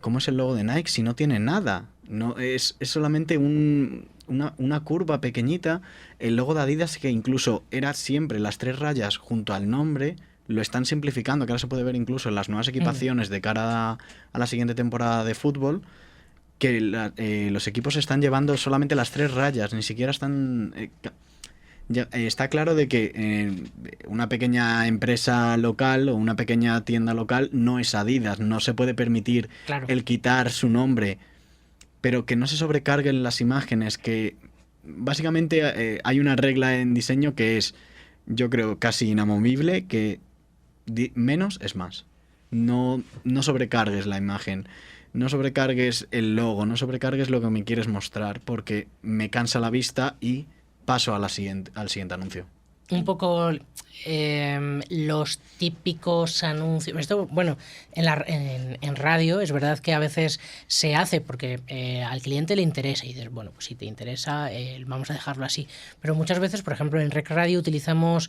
¿Cómo es el logo de Nike si no tiene nada? No, es solamente una curva pequeñita. El logo de Adidas, que incluso era siempre las 3 rayas junto al nombre, lo están simplificando, que ahora se puede ver incluso en las nuevas equipaciones de cara a la siguiente temporada de fútbol, que los equipos están llevando solamente las 3 rayas, ni siquiera están... está claro de que una pequeña empresa local o una pequeña tienda local no es Adidas, no se puede permitir Claro. el quitar su nombre, pero que no se sobrecarguen las imágenes, que básicamente hay una regla en diseño que es, yo creo, casi inamovible, que menos es más. No sobrecargues la imagen, no sobrecargues el logo, no sobrecargues lo que me quieres mostrar, porque me cansa la vista y paso al siguiente anuncio. Un poco los típicos anuncios. Esto, bueno, en radio es verdad que a veces se hace porque al cliente le interesa y dices, bueno, pues si te interesa, vamos a dejarlo así. Pero muchas veces, por ejemplo, en Rec Radio utilizamos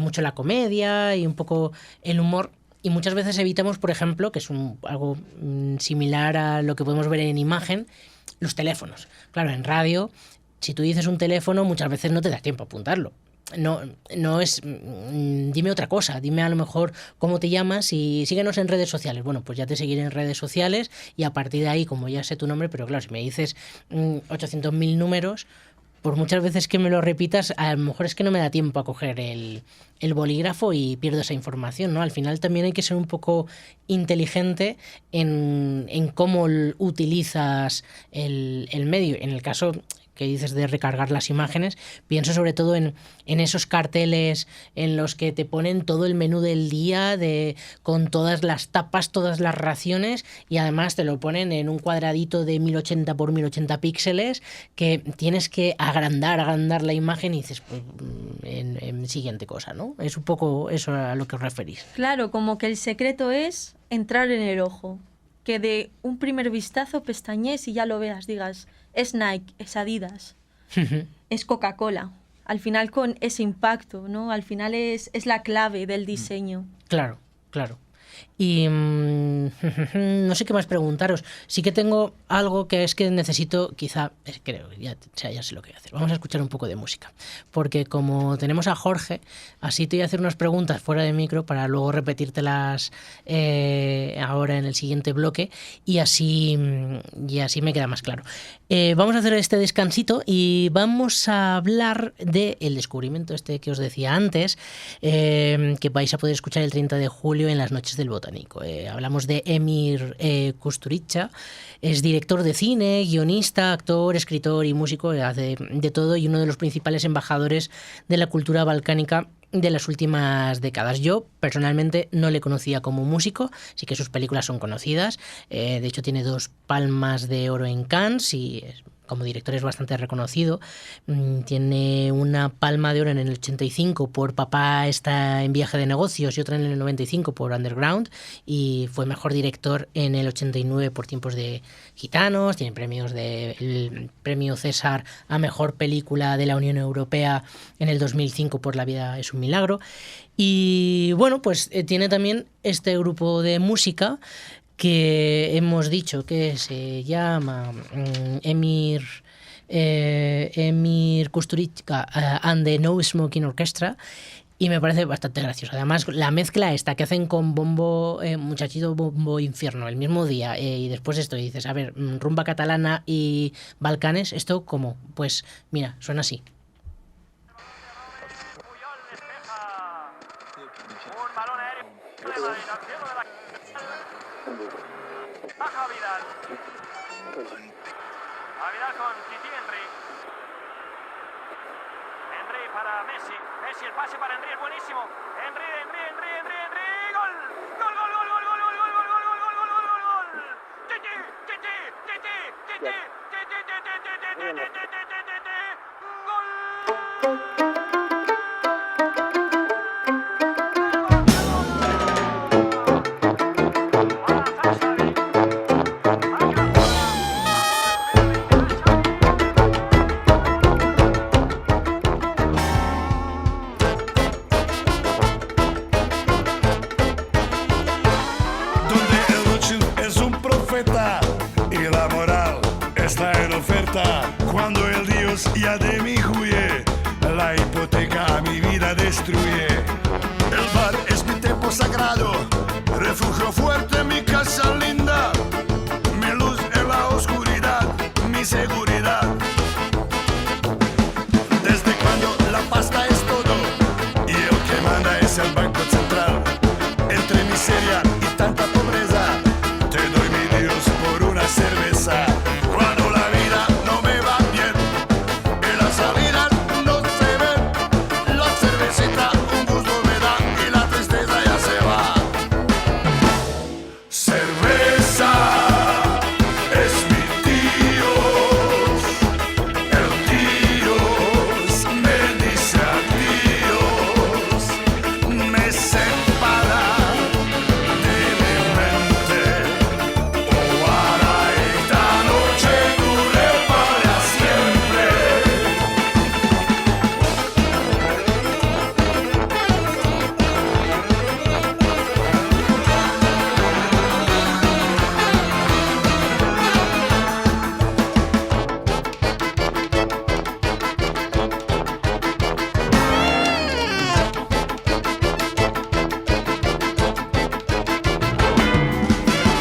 mucho la comedia y un poco el humor. Y muchas veces evitamos, por ejemplo, que es algo similar a lo que podemos ver en imagen, los teléfonos. Claro, en radio, si tú dices un teléfono, muchas veces no te da tiempo a apuntarlo. No es... Dime otra cosa, dime a lo mejor cómo te llamas y síguenos en redes sociales. Bueno, pues ya te seguiré en redes sociales y a partir de ahí, como ya sé tu nombre, pero claro, si me dices 800.000 números, por muchas veces que me lo repitas, a lo mejor es que no me da tiempo a coger el bolígrafo y pierdo esa información, ¿no? Al final también hay que ser un poco inteligente en cómo utilizas el medio. En el caso que dices de recargar las imágenes, pienso sobre todo en esos carteles en los que te ponen todo el menú del día con todas las tapas, todas las raciones y además te lo ponen en un cuadradito de 1080 por 1080 píxeles que tienes que agrandar la imagen y dices, pues, en siguiente cosa, ¿no? Es un poco eso a lo que os referís. Claro, como que el secreto es entrar en el ojo. Que de un primer vistazo pestañees y ya lo veas, digas, es Nike, es Adidas, es Coca-Cola. Al final con ese impacto, ¿no? Al final es la clave del diseño. Claro, claro. Y no sé qué más preguntaros. Sí que tengo algo que es que necesito, quizá, creo, ya sé lo que voy a hacer. Vamos a escuchar un poco de música. Porque como tenemos a Jorge, así te voy a hacer unas preguntas fuera de micro para luego repetírtelas ahora en el siguiente bloque y así me queda más claro. Vamos a hacer este descansito y vamos a hablar del descubrimiento este que os decía antes, que vais a poder escuchar el 30 de julio en las noches del Botánico. Hablamos de Emir Kusturica. Es director de cine, guionista, actor, escritor y músico, hace de todo y uno de los principales embajadores de la cultura balcánica de las últimas décadas. Yo personalmente no le conocía como músico, sí que sus películas son conocidas, de hecho tiene 2 palmas de oro en Cannes y como director es bastante reconocido. Tiene una palma de oro en el 85 por Papá está en viaje de negocios y otra en el 95 por Underground y fue mejor director en el 89 por Tiempos de Gitanos. Tiene premios el premio César a mejor película de la Unión Europea en el 2005 por La vida es un milagro. Y bueno, pues tiene también este grupo de música que hemos dicho que se llama Emir Kusturica and the No Smoking Orchestra y me parece bastante gracioso. Además, la mezcla esta que hacen con bombo, muchachito bombo infierno el mismo día y después esto y dices, a ver, rumba catalana y Balcanes, ¿esto cómo? Pues mira, suena así. Baja Vidal. A Vidal con Titi Henry. Henry para Messi. Messi, el pase para Henry es buenísimo. Henry. ¡Gol! ¡Gol, gol, gol, gol, gol, gol, gol, gol, gol, gol, gol, gol, gol, gol! ¡Titi! Donde el Rothschild es un profeta y la moral está en oferta. Cuando el Dios ya de mí huye, la hipoteca a mi vida destruye. El bar es mi templo sagrado, refugio fuerte, mi casa linda, mi luz en la oscuridad, mi seguridad. Desde cuando la pasta es todo y el que manda es el Banco Central. Entre miseria y tanta pobreza, te doy mi Dios por una cerveza. Cuando la vida no me va bien y las salidas no se ven, la cervecita un gusto me da y la tristeza ya se va. Cerveza es mi Dios, el Dios me dice adiós, me separa de mi mente. Ojalá esta noche dure para siempre.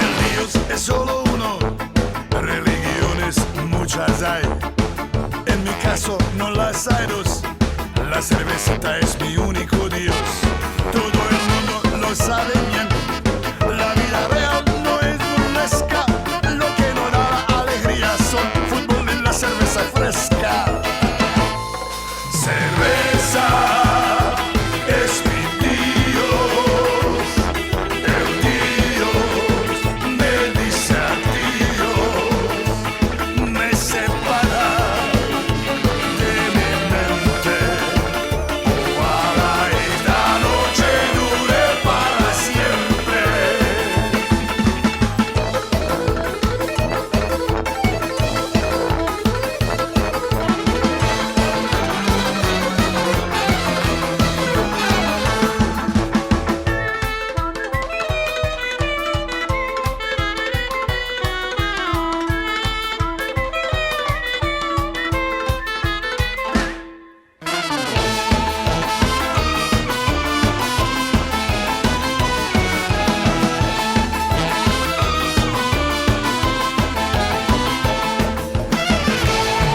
El Dios es solo uno, religiones muchas hay. En mi caso no las hay dos, la cervecita es mi único Dios. Todo el mundo lo sabe bien, la vida real no es burlesca. Lo que no da alegría son fútbol y la cerveza fresca. Cerveza es mi Dios, el Dios me dice adiós, me separa de mi mente. Ojalá esta noche dure para siempre.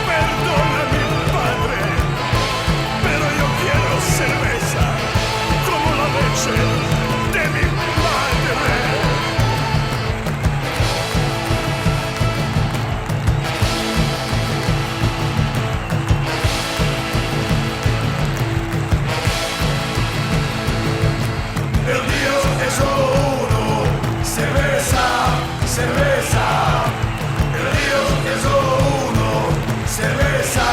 Perdona mi padre, pero yo quiero cerveza como la leche de mi madre. El Dios es solo uno, cerveza, cerveza. El Dios es solo uno, cerveza,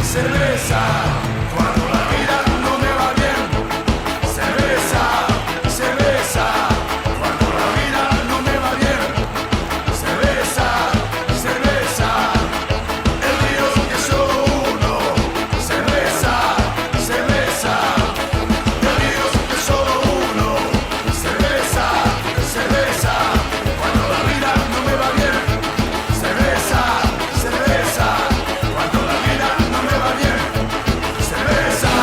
cerveza. Cuando la vida no me va bien, cerveza, cerveza. Cuando la vida no me va bien, cerveza, cerveza. El Dios es solo uno, cerveza, cerveza. El Dios es solo uno, cerveza, cerveza. Cuando la vida no me va bien, cerveza, cerveza. Cuando la vida no me va bien, cerveza,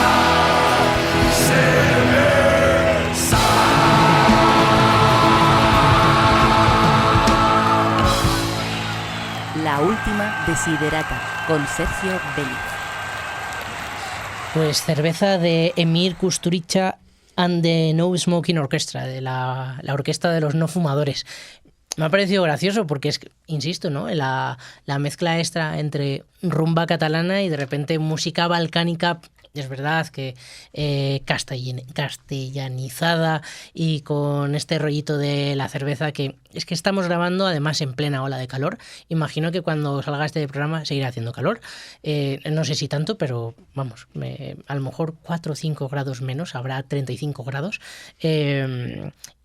cerveza. La última desiderata con Sergio Vélez. Pues cerveza de Emir Kusturica and the No Smoking Orchestra, de la orquesta de los no fumadores. Me ha parecido gracioso porque es, insisto, ¿no? La mezcla extra entre rumba catalana y de repente música balcánica es verdad que castellanizada y con este rollito de la cerveza, que es que estamos grabando además en plena ola de calor. Imagino que cuando salga este programa seguirá haciendo calor. No sé si tanto, pero vamos, a lo mejor 4 o 5 grados menos, habrá 35 grados.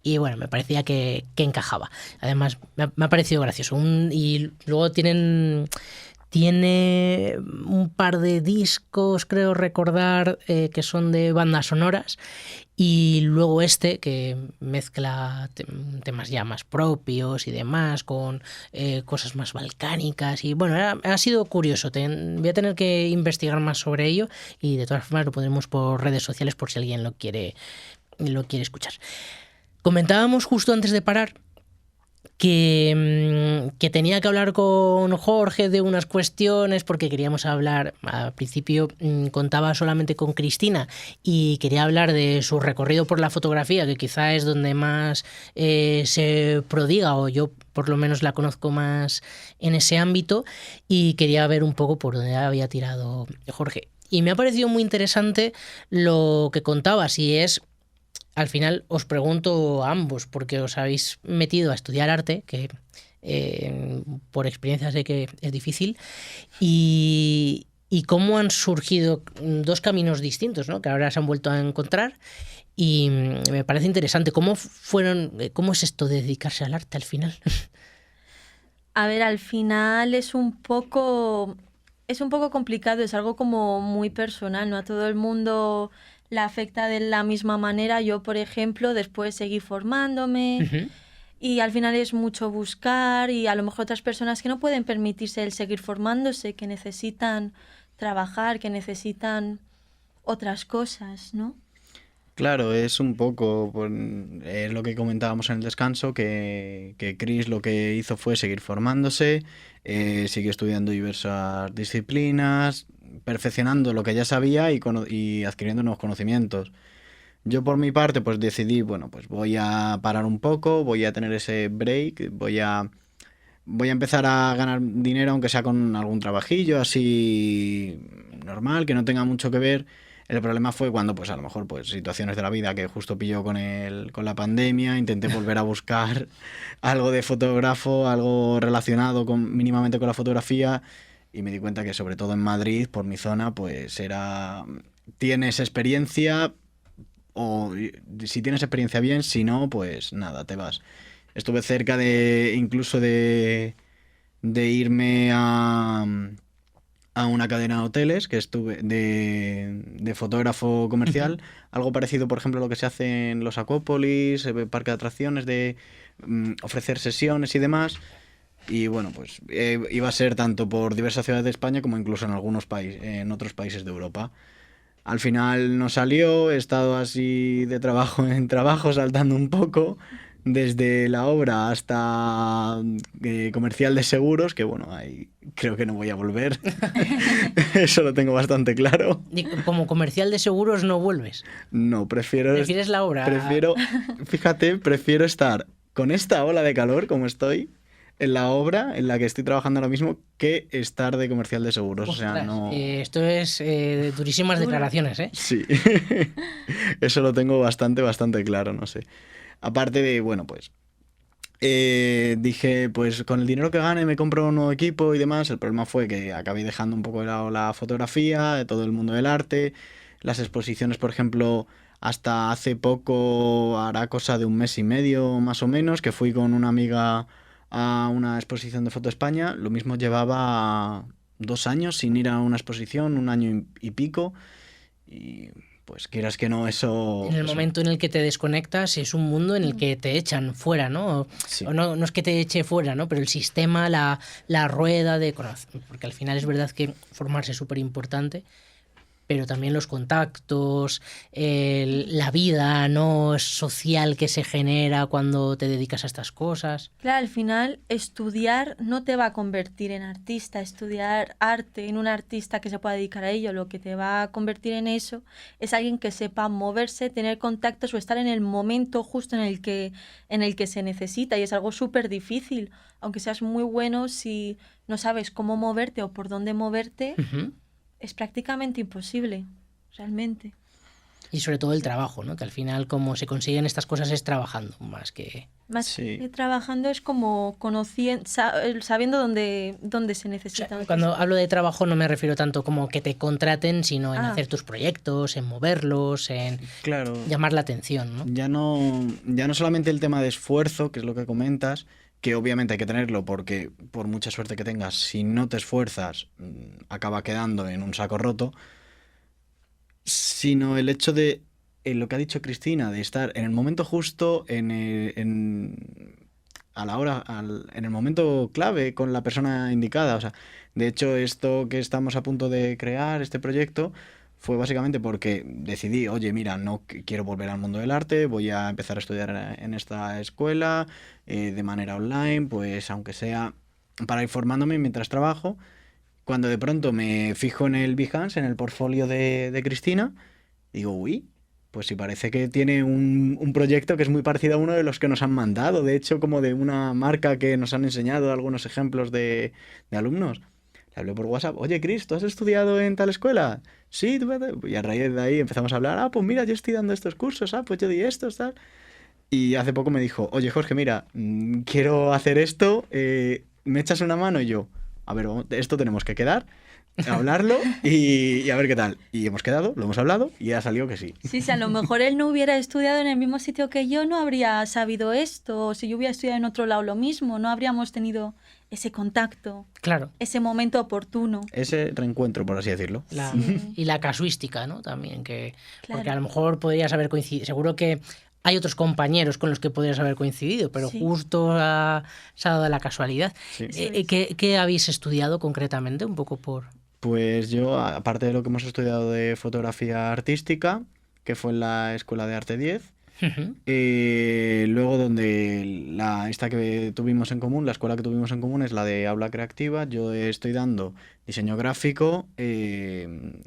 Y bueno, me parecía que encajaba. Además, me ha parecido gracioso. Y luego tiene un par de discos, creo recordar, que son de bandas sonoras. Y luego que mezcla temas ya más propios y demás, con cosas más balcánicas. Y bueno, ha sido curioso. Voy a tener que investigar más sobre ello. Y de todas formas lo pondremos por redes sociales por si alguien lo quiere escuchar. Comentábamos justo antes de parar que tenía que hablar con Jorge de unas cuestiones porque queríamos hablar, al principio contaba solamente con Cristina y quería hablar de su recorrido por la fotografía, que quizá es donde más se prodiga, o yo por lo menos la conozco más en ese ámbito, y quería ver un poco por dónde había tirado Jorge. Y me ha parecido muy interesante lo que contabas, y es... Al final os pregunto a ambos, porque os habéis metido a estudiar arte, que por experiencia sé que es difícil, y cómo han surgido dos caminos distintos, ¿no? Que ahora se han vuelto a encontrar, y me parece interesante. ¿Cómo es esto de dedicarse al arte al final? A ver, al final es un poco complicado, es algo como muy personal, ¿no? A todo el mundo la afecta de la misma manera. Yo, por ejemplo, después seguí formándome. Uh-huh. Y al final es mucho buscar, y a lo mejor otras personas que no pueden permitirse el seguir formándose, que necesitan trabajar, que necesitan otras cosas, ¿no? Claro, es un poco lo que comentábamos en el descanso, que Chris lo que hizo fue seguir formándose, siguió estudiando diversas disciplinas, perfeccionando lo que ya sabía y adquiriendo nuevos conocimientos. Yo por mi parte pues decidí, bueno, pues voy a parar un poco, voy a tener ese break, voy a empezar a ganar dinero, aunque sea con algún trabajillo así normal, que no tenga mucho que ver. El problema fue cuando, pues a lo mejor, pues situaciones de la vida que justo pilló con la pandemia, intenté volver a buscar algo de fotógrafo, algo relacionado mínimamente con la fotografía, y me di cuenta que sobre todo en Madrid, por mi zona, pues tienes experiencia, o si tienes experiencia bien, si no, pues nada, te vas. Estuve cerca incluso de irme a una cadena de hoteles, que estuve de fotógrafo comercial, uh-huh. Algo parecido, por ejemplo, a lo que se hace en los Acópolis, parque de atracciones, de ofrecer sesiones y demás. Y bueno, pues iba a ser tanto por diversas ciudades de España como incluso en otros países de Europa. Al final no salió, he estado así de trabajo en trabajo, saltando un poco, desde la obra hasta comercial de seguros, que bueno, ahí creo que no voy a volver. Eso lo tengo bastante claro. ¿Como comercial de seguros no vuelves? No, ¿Prefieres la obra? Prefiero estar con esta ola de calor como estoy en la obra en la que estoy trabajando ahora mismo, que estar de comercial de seguros. Ostras, o sea, no... esto es durísimas declaraciones, ¿eh? Sí, eso lo tengo bastante claro, no sé. Aparte de, bueno, pues dije, pues con el dinero que gane me compro un nuevo equipo y demás. El problema fue que acabé dejando un poco de lado la fotografía, de todo el mundo del arte, las exposiciones, por ejemplo. Hasta hace poco, hará cosa de un mes y medio más o menos, que fui con una amiga a una exposición de Foto España. Lo mismo llevaba 2 años sin ir a una exposición, 1 año y pico, y pues quieras que no, eso... En el momento en el que te desconectas es un mundo en el que te echan fuera, ¿no? Sí. O no es que te eche fuera, ¿no? Pero el sistema, la rueda de... Porque al final es verdad que formarse es súper importante, pero también los contactos, la vida no social que se genera cuando te dedicas a estas cosas. Claro, al final estudiar no te va a convertir en artista. Estudiar arte en un artista que se pueda dedicar a ello, lo que te va a convertir en eso es alguien que sepa moverse, tener contactos o estar en el momento justo en el que se necesita, y es algo súper difícil. Aunque seas muy bueno, si no sabes cómo moverte o por dónde moverte, uh-huh. Es prácticamente imposible. realmente. Y sobre todo el trabajo, ¿no? Que al final como se consiguen estas cosas es trabajando más que... Más Sí. que trabajando es como sabiendo dónde se necesita. Cuando hablo de trabajo no me refiero tanto como que te contraten, sino en Ah. hacer tus proyectos, en moverlos, en Claro. llamar la atención, ¿no? Ya no solamente el tema de esfuerzo, que es lo que comentas, que obviamente hay que tenerlo porque por mucha suerte que tengas, si no te esfuerzas, acaba quedando en un saco roto, sino el hecho de lo que ha dicho Cristina, de estar en el momento justo, en el momento clave con la persona indicada. O sea, de hecho, esto que estamos a punto de crear, este proyecto, fue básicamente porque decidí, oye, mira, no quiero volver al mundo del arte, voy a empezar a estudiar en esta escuela de manera online, pues aunque sea para ir formándome mientras trabajo. Cuando de pronto me fijo en el Behance, en el portfolio de Cristina, digo, uy, pues sí parece que tiene un proyecto que es muy parecido a uno de los que nos han mandado, de hecho como de una marca que nos han enseñado algunos ejemplos de alumnos. Le hablé por WhatsApp, oye Cris, ¿tú has estudiado en tal escuela? Sí, y a raíz de ahí empezamos a hablar, pues mira, yo estoy dando estos cursos, pues yo di estos, tal. Y hace poco me dijo, oye Jorge, mira, quiero hacer esto, ¿me echas una mano? Y yo, a ver, esto tenemos que quedar, hablarlo y a ver qué tal. Y hemos quedado, lo hemos hablado y ha salido que sí. Sí, si a lo mejor él no hubiera estudiado en el mismo sitio que yo, no habría sabido esto. O si yo hubiera estudiado en otro lado, lo mismo. No habríamos tenido ese contacto, Claro. ese momento oportuno. Ese reencuentro, por así decirlo. Y la casuística, ¿no? También, que Claro. porque a lo mejor podrías haber coincidido. Seguro que hay otros compañeros con los que podrías haber coincidido, pero Sí. justo se ha dado la casualidad. Sí. ¿Qué habéis estudiado concretamente? Un poco por... Pues yo, aparte de lo que hemos estudiado de fotografía artística, que fue en la Escuela de Arte 10, Ujú. luego donde esta que tuvimos en común, la escuela que tuvimos en común es la de Aula Creativa. Yo estoy dando diseño gráfico,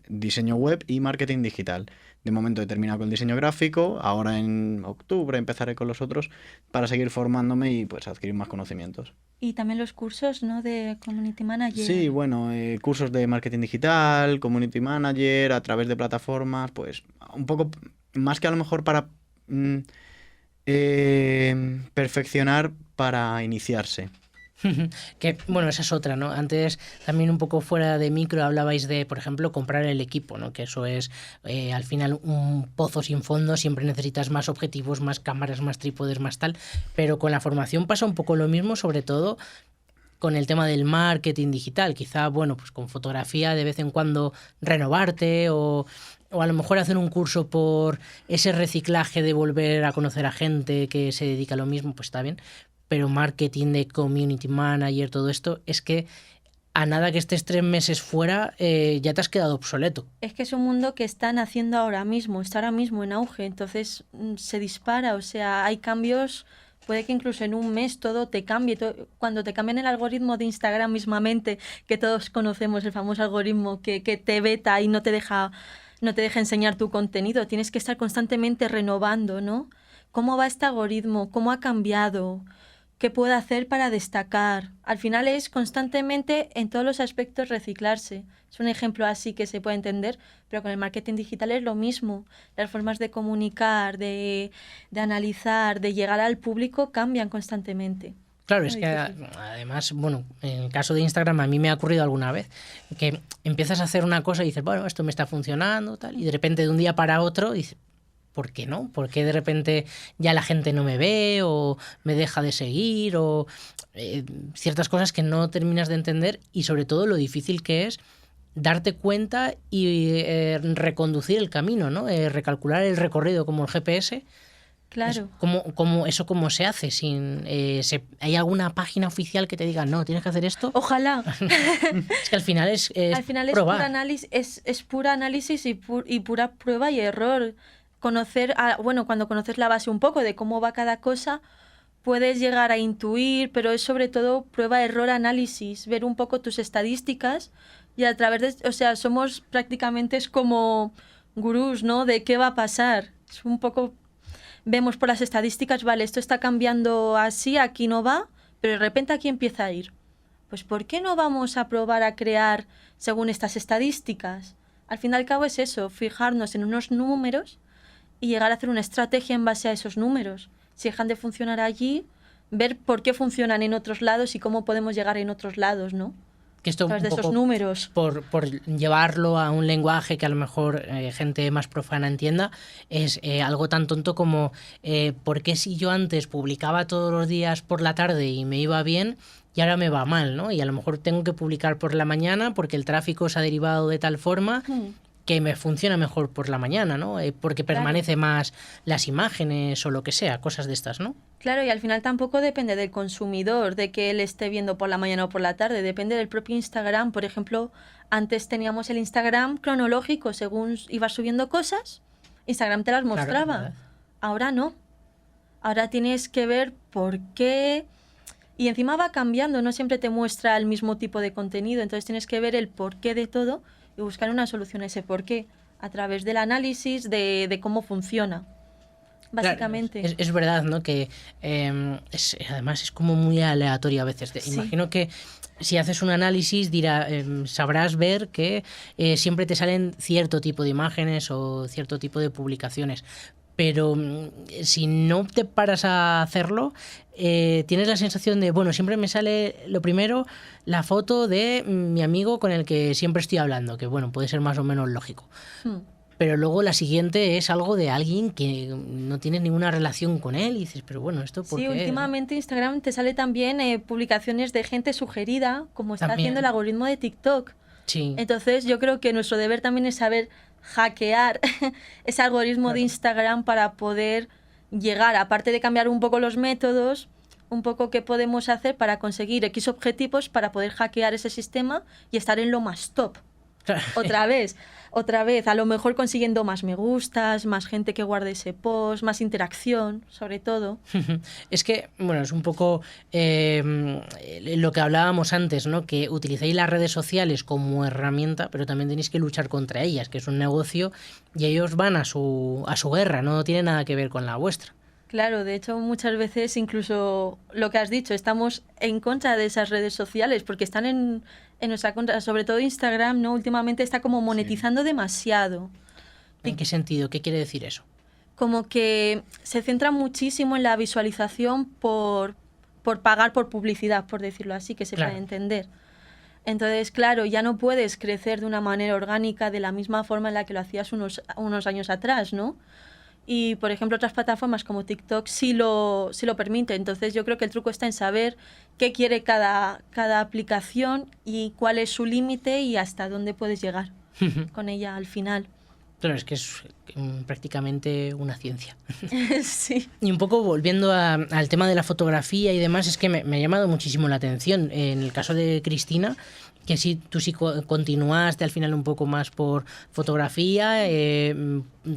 diseño web y marketing digital. De momento he terminado con el diseño gráfico, ahora en octubre empezaré con los otros para seguir formándome y pues adquirir más conocimientos. Y también los cursos, ¿no? De Community Manager. Sí, bueno, cursos de marketing digital, community manager, a través de plataformas, pues un poco más que a lo mejor para perfeccionar para iniciarse. Que, bueno, esa es otra, ¿no? Antes, también un poco fuera de micro, hablabais de, por ejemplo, comprar el equipo, ¿no? Que eso es, al final, un pozo sin fondo, siempre necesitas más objetivos, más cámaras, más trípodes, más tal, pero con la formación pasa un poco lo mismo, sobre todo con el tema del marketing digital. Quizá, bueno, pues con fotografía de vez en cuando renovarte o a lo mejor hacer un curso por ese reciclaje de volver a conocer a gente que se dedica a lo mismo, pues está bien. Pero marketing de community manager, todo esto, es que a nada que estés 3 meses fuera, ya te has quedado obsoleto. Es que es un mundo que están haciendo ahora mismo, está ahora mismo en auge, entonces se dispara, o sea, hay cambios, puede que incluso en un mes todo te cambie. Cuando te cambian el algoritmo de Instagram mismamente, que todos conocemos, el famoso algoritmo que te veta y no te deja enseñar tu contenido, tienes que estar constantemente renovando, ¿no? ¿Cómo va este algoritmo? ¿Cómo ha cambiado? ¿Qué puedo hacer para destacar? Al final es constantemente en todos los aspectos reciclarse. Es un ejemplo así que se puede entender, pero con el marketing digital es lo mismo. Las formas de comunicar, de analizar, de llegar al público cambian constantemente. Claro, es Muy que difícil. además, bueno, en el caso de Instagram a mí me ha ocurrido alguna vez que empiezas a hacer una cosa y dices, bueno, esto me está funcionando, tal, y de repente de un día para otro dices, ¿por qué no? ¿Por qué de repente ya la gente no me ve o me deja de seguir o ciertas cosas que no terminas de entender y sobre todo lo difícil que es darte cuenta y reconducir el camino, ¿no? Recalcular el recorrido como el GPS. Claro. ¿Cómo se hace? ¿Hay alguna página oficial que te diga, no, tienes que hacer esto? Ojalá. Es que al final es Al final es probar. puro análisis, es pura análisis y pura prueba y error. Cuando conoces la base un poco de cómo va cada cosa, puedes llegar a intuir, pero es sobre todo prueba, error, análisis, ver un poco tus estadísticas y a través de, o sea, somos prácticamente es como gurús, ¿no? De qué va a pasar. Es un poco, vemos por las estadísticas, vale, esto está cambiando así, aquí no va, pero de repente aquí empieza a ir. Pues ¿por qué no vamos a probar a crear según estas estadísticas? Al fin y al cabo es eso, fijarnos en unos números y llegar a hacer una estrategia en base a esos números. Si dejan de funcionar allí, ver por qué funcionan en otros lados y cómo podemos llegar en otros lados, ¿no? Que esto A través de un esos poco números. por llevarlo a un lenguaje que a lo mejor gente más profana entienda, es algo tan tonto como ¿por qué si yo antes publicaba todos los días por la tarde y me iba bien y ahora me va mal, ¿no? Y a lo mejor tengo que publicar por la mañana porque el tráfico se ha derivado de tal forma que me funciona mejor por la mañana, ¿no? Porque permanece más las imágenes o lo que sea, cosas de estas, ¿no? Claro, y al final tampoco depende del consumidor, de que él esté viendo por la mañana o por la tarde, depende del propio Instagram. Por ejemplo, antes teníamos el Instagram cronológico, según ibas subiendo cosas, Instagram te las Claro, mostraba. ¿verdad? Ahora no. Ahora tienes que ver por qué. Y encima va cambiando, no siempre te muestra el mismo tipo de contenido, entonces tienes que ver el porqué de todo y buscar una solución a ese porqué a través del análisis de cómo funciona. Básicamente. Claro, es verdad, ¿no? Que además es como muy aleatorio a veces. Sí. Imagino que si haces un análisis sabrás ver que siempre te salen cierto tipo de imágenes o cierto tipo de publicaciones. Pero si no te paras a hacerlo, tienes la sensación de, bueno, siempre me sale lo primero la foto de mi amigo con el que siempre estoy hablando, que bueno, puede ser más o menos lógico. Pero luego la siguiente es algo de alguien que no tienes ninguna relación con él y dices, pero bueno, ¿esto por Sí, qué? últimamente Instagram te sale también publicaciones de gente sugerida, como está También. haciendo el algoritmo de TikTok. Sí. Entonces yo creo que nuestro deber también es saber hackear ese algoritmo de Instagram para poder llegar, aparte de cambiar un poco los métodos, un poco qué podemos hacer para conseguir X objetivos para poder hackear ese sistema y estar en lo más top. Otra vez, a lo mejor consiguiendo más me gustas, más gente que guarde ese post, más interacción, sobre todo. Es que, bueno, es un poco lo que hablábamos antes, ¿no? Que utilizáis las redes sociales como herramienta, pero también tenéis que luchar contra ellas, que es un negocio y ellos van a su guerra, no tiene nada que ver con la vuestra. Claro, de hecho muchas veces incluso lo que has dicho, estamos en contra de esas redes sociales porque están en nuestra contra, sobre todo Instagram, ¿no? Últimamente está como monetizando demasiado. ¿En qué sentido? ¿Qué quiere decir eso? Como que se centra muchísimo en la visualización por pagar por publicidad, por decirlo así, que se Claro. puede entender. Entonces, claro, ya no puedes crecer de una manera orgánica de la misma forma en la que lo hacías unos años atrás, ¿no? Y, por ejemplo, otras plataformas como TikTok sí lo permiten. Entonces, yo creo que el truco está en saber qué quiere cada aplicación y cuál es su límite y hasta dónde puedes llegar con ella al final. Claro, es que es prácticamente una ciencia. Sí. Y un poco volviendo al tema de la fotografía y demás, es que me ha llamado muchísimo la atención. En el caso de Cristina, que sí, tú sí continuaste al final un poco más por fotografía,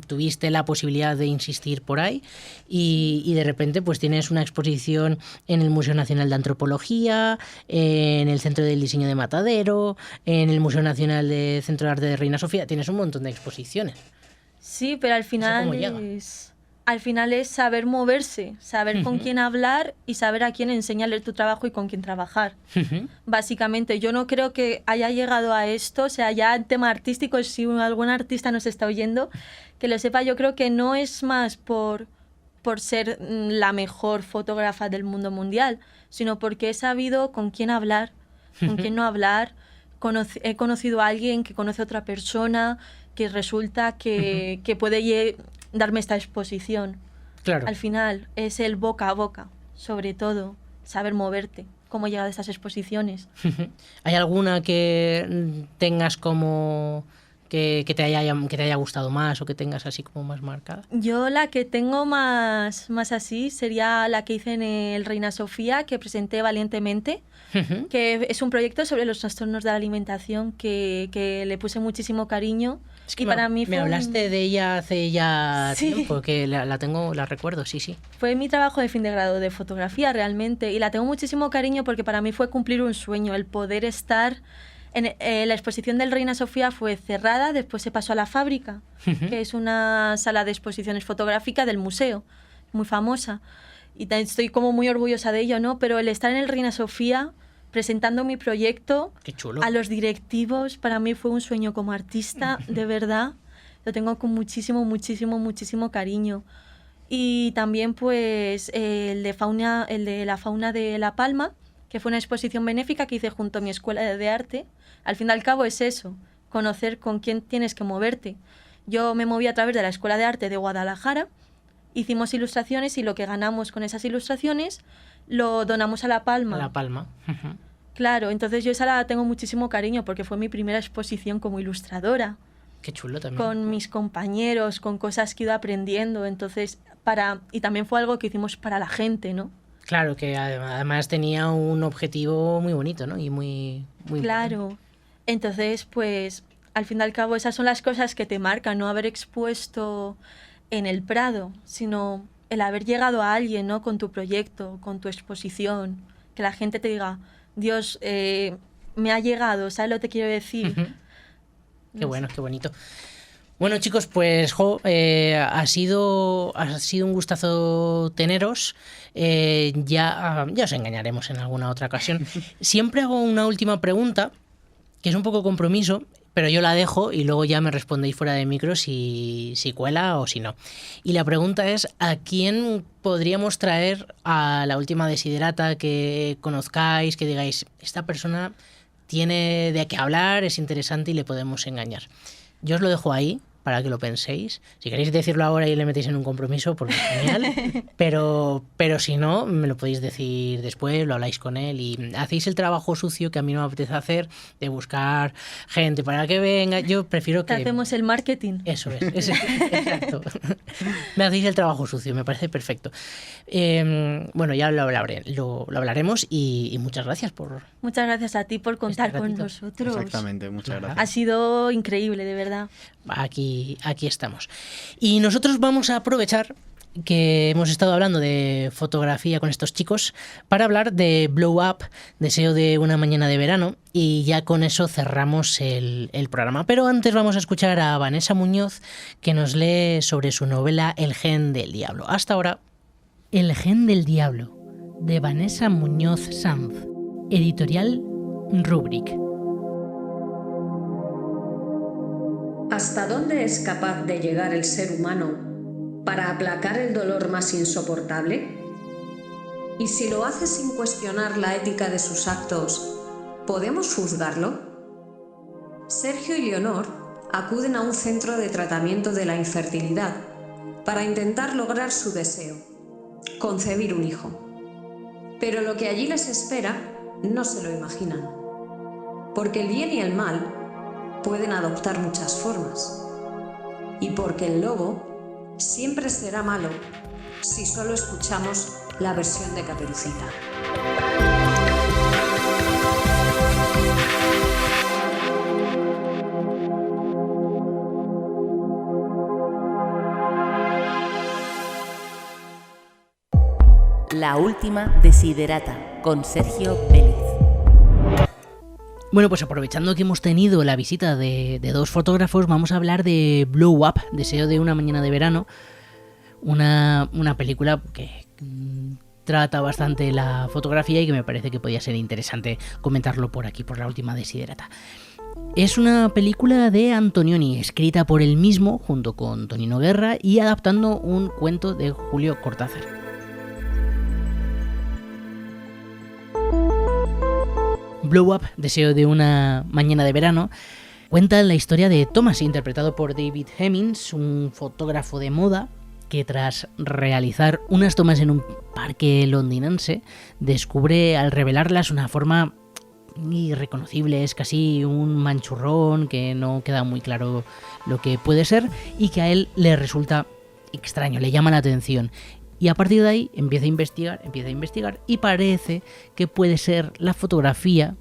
tuviste la posibilidad de insistir por ahí y de repente pues tienes una exposición en el Museo Nacional de Antropología, en el Centro del Diseño de Matadero, en el Museo Nacional de Centro de Arte de Reina Sofía, tienes un montón de exposiciones. Sí, pero al final cómo llega? al final es saber moverse, saber con quién hablar y saber a quién enseñarle tu trabajo y con quién trabajar. Básicamente, yo no creo que haya llegado a esto, o sea, ya en tema artístico, si algún artista nos está oyendo, que lo sepa, yo creo que no es más por ser la mejor fotógrafa del mundo mundial, sino porque he sabido con quién hablar, con quién no hablar. He conocido a alguien que conoce a otra persona, que resulta que puede darme esta exposición. Claro. Al final es el boca a boca, sobre todo, saber moverte, cómo llegar a estas exposiciones. ¿Hay alguna que tengas como que te haya gustado más o que tengas así como más marcada? Yo la que tengo más así sería la que hice en el Reina Sofía, que presenté valientemente, que es un proyecto sobre los trastornos de la alimentación que le puse muchísimo cariño. Es que y para mí me hablaste de ella hace ya Sí. tiempo, que la recuerdo, sí. Fue mi trabajo de fin de grado de fotografía realmente y la tengo muchísimo cariño porque para mí fue cumplir un sueño, el poder estar en la exposición del Reina Sofía fue cerrada, después se pasó a la Fábrica, que es una sala de exposiciones fotográficas del museo, muy famosa y estoy como muy orgullosa de ello, ¿no? Pero el estar en el Reina Sofía presentando mi proyecto Qué chulo. a los directivos. Para mí fue un sueño como artista, de verdad. Lo tengo con muchísimo, muchísimo, muchísimo cariño. Y también pues el de la fauna de La Palma, que fue una exposición benéfica que hice junto a mi escuela de arte. Al fin y al cabo es eso, conocer con quién tienes que moverte. Yo me moví a través de la Escuela de Arte de Guadalajara, hicimos ilustraciones y lo que ganamos con esas ilustraciones lo donamos a La Palma. A La Palma. Ujú. Claro, entonces yo esa la tengo muchísimo cariño porque fue mi primera exposición como ilustradora, Qué chulo también. con mis compañeros, con cosas que he ido aprendiendo, entonces y también fue algo que hicimos para la gente, ¿no? Claro, que además tenía un objetivo muy bonito, ¿no? Y muy Claro. Entonces, pues, al fin y al cabo, esas son las cosas que te marcan, no haber expuesto en el Prado, sino el haber llegado a alguien, ¿no? Con tu proyecto, con tu exposición, que la gente te diga, Dios, me ha llegado, ¿sabes lo que te quiero decir? Ujú. Qué bueno, qué bonito. Bueno, chicos, pues ha sido un gustazo teneros. Ya os engañaremos en alguna otra ocasión. Siempre hago una última pregunta, que es un poco compromiso, pero yo la dejo y luego ya me respondéis fuera de micro si cuela o si no. Y la pregunta es, ¿a quién podríamos traer a la última desiderata que conozcáis, que digáis, esta persona tiene de qué hablar, es interesante y le podemos engañar? Yo os lo dejo ahí para que lo penséis. Si queréis decirlo ahora y le metéis en un compromiso, pues genial. Pero si no, me lo podéis decir después, lo habláis con él y hacéis el trabajo sucio que a mí no me apetece hacer, de buscar gente para que venga. Yo prefiero que... Hacemos el marketing. Eso es, exacto. Me hacéis el trabajo sucio, me parece perfecto. Bueno, ya lo hablaremos y muchas gracias por... Muchas gracias a ti por contar con ratito. nosotros. Exactamente, muchas Ha gracias. sido increíble, de verdad. Aquí estamos. Y nosotros vamos a aprovechar que hemos estado hablando de fotografía con estos chicos para hablar de Blow Up, Deseo de una mañana de verano, y ya con eso cerramos el programa. Pero antes vamos a escuchar a Vanessa Muñoz, que nos lee sobre su novela El gen del diablo. Hasta ahora, El gen del diablo, de Vanessa Muñoz Sanz, editorial Rubrik. ¿Hasta dónde es capaz de llegar el ser humano para aplacar el dolor más insoportable? Y si lo hace sin cuestionar la ética de sus actos, ¿podemos juzgarlo? Sergio y Leonor acuden a un centro de tratamiento de la infertilidad para intentar lograr su deseo, concebir un hijo. Pero lo que allí les espera no se lo imaginan, porque el bien y el mal pueden adoptar muchas formas, y porque el lobo siempre será malo si solo escuchamos la versión de Caperucita. La última desiderata, con Sergio Vélez. Bueno, pues aprovechando que hemos tenido la visita de dos fotógrafos, vamos a hablar de Blow Up, Deseo de una mañana de verano, una película que trata bastante la fotografía y que me parece que podía ser interesante comentarlo por aquí, por la última desiderata. Es una película de Antonioni, escrita por él mismo junto con Tonino Guerra y adaptando un cuento de Julio Cortázar. Blow Up, Deseo de una mañana de verano, cuenta la historia de Thomas, interpretado por David Hemmings, un fotógrafo de moda que tras realizar unas tomas en un parque londinense, descubre al revelarlas una forma irreconocible, es casi un manchurrón que no queda muy claro lo que puede ser y que a él le resulta extraño, le llama la atención. Y a partir de ahí empieza a investigar y parece que puede ser la fotografía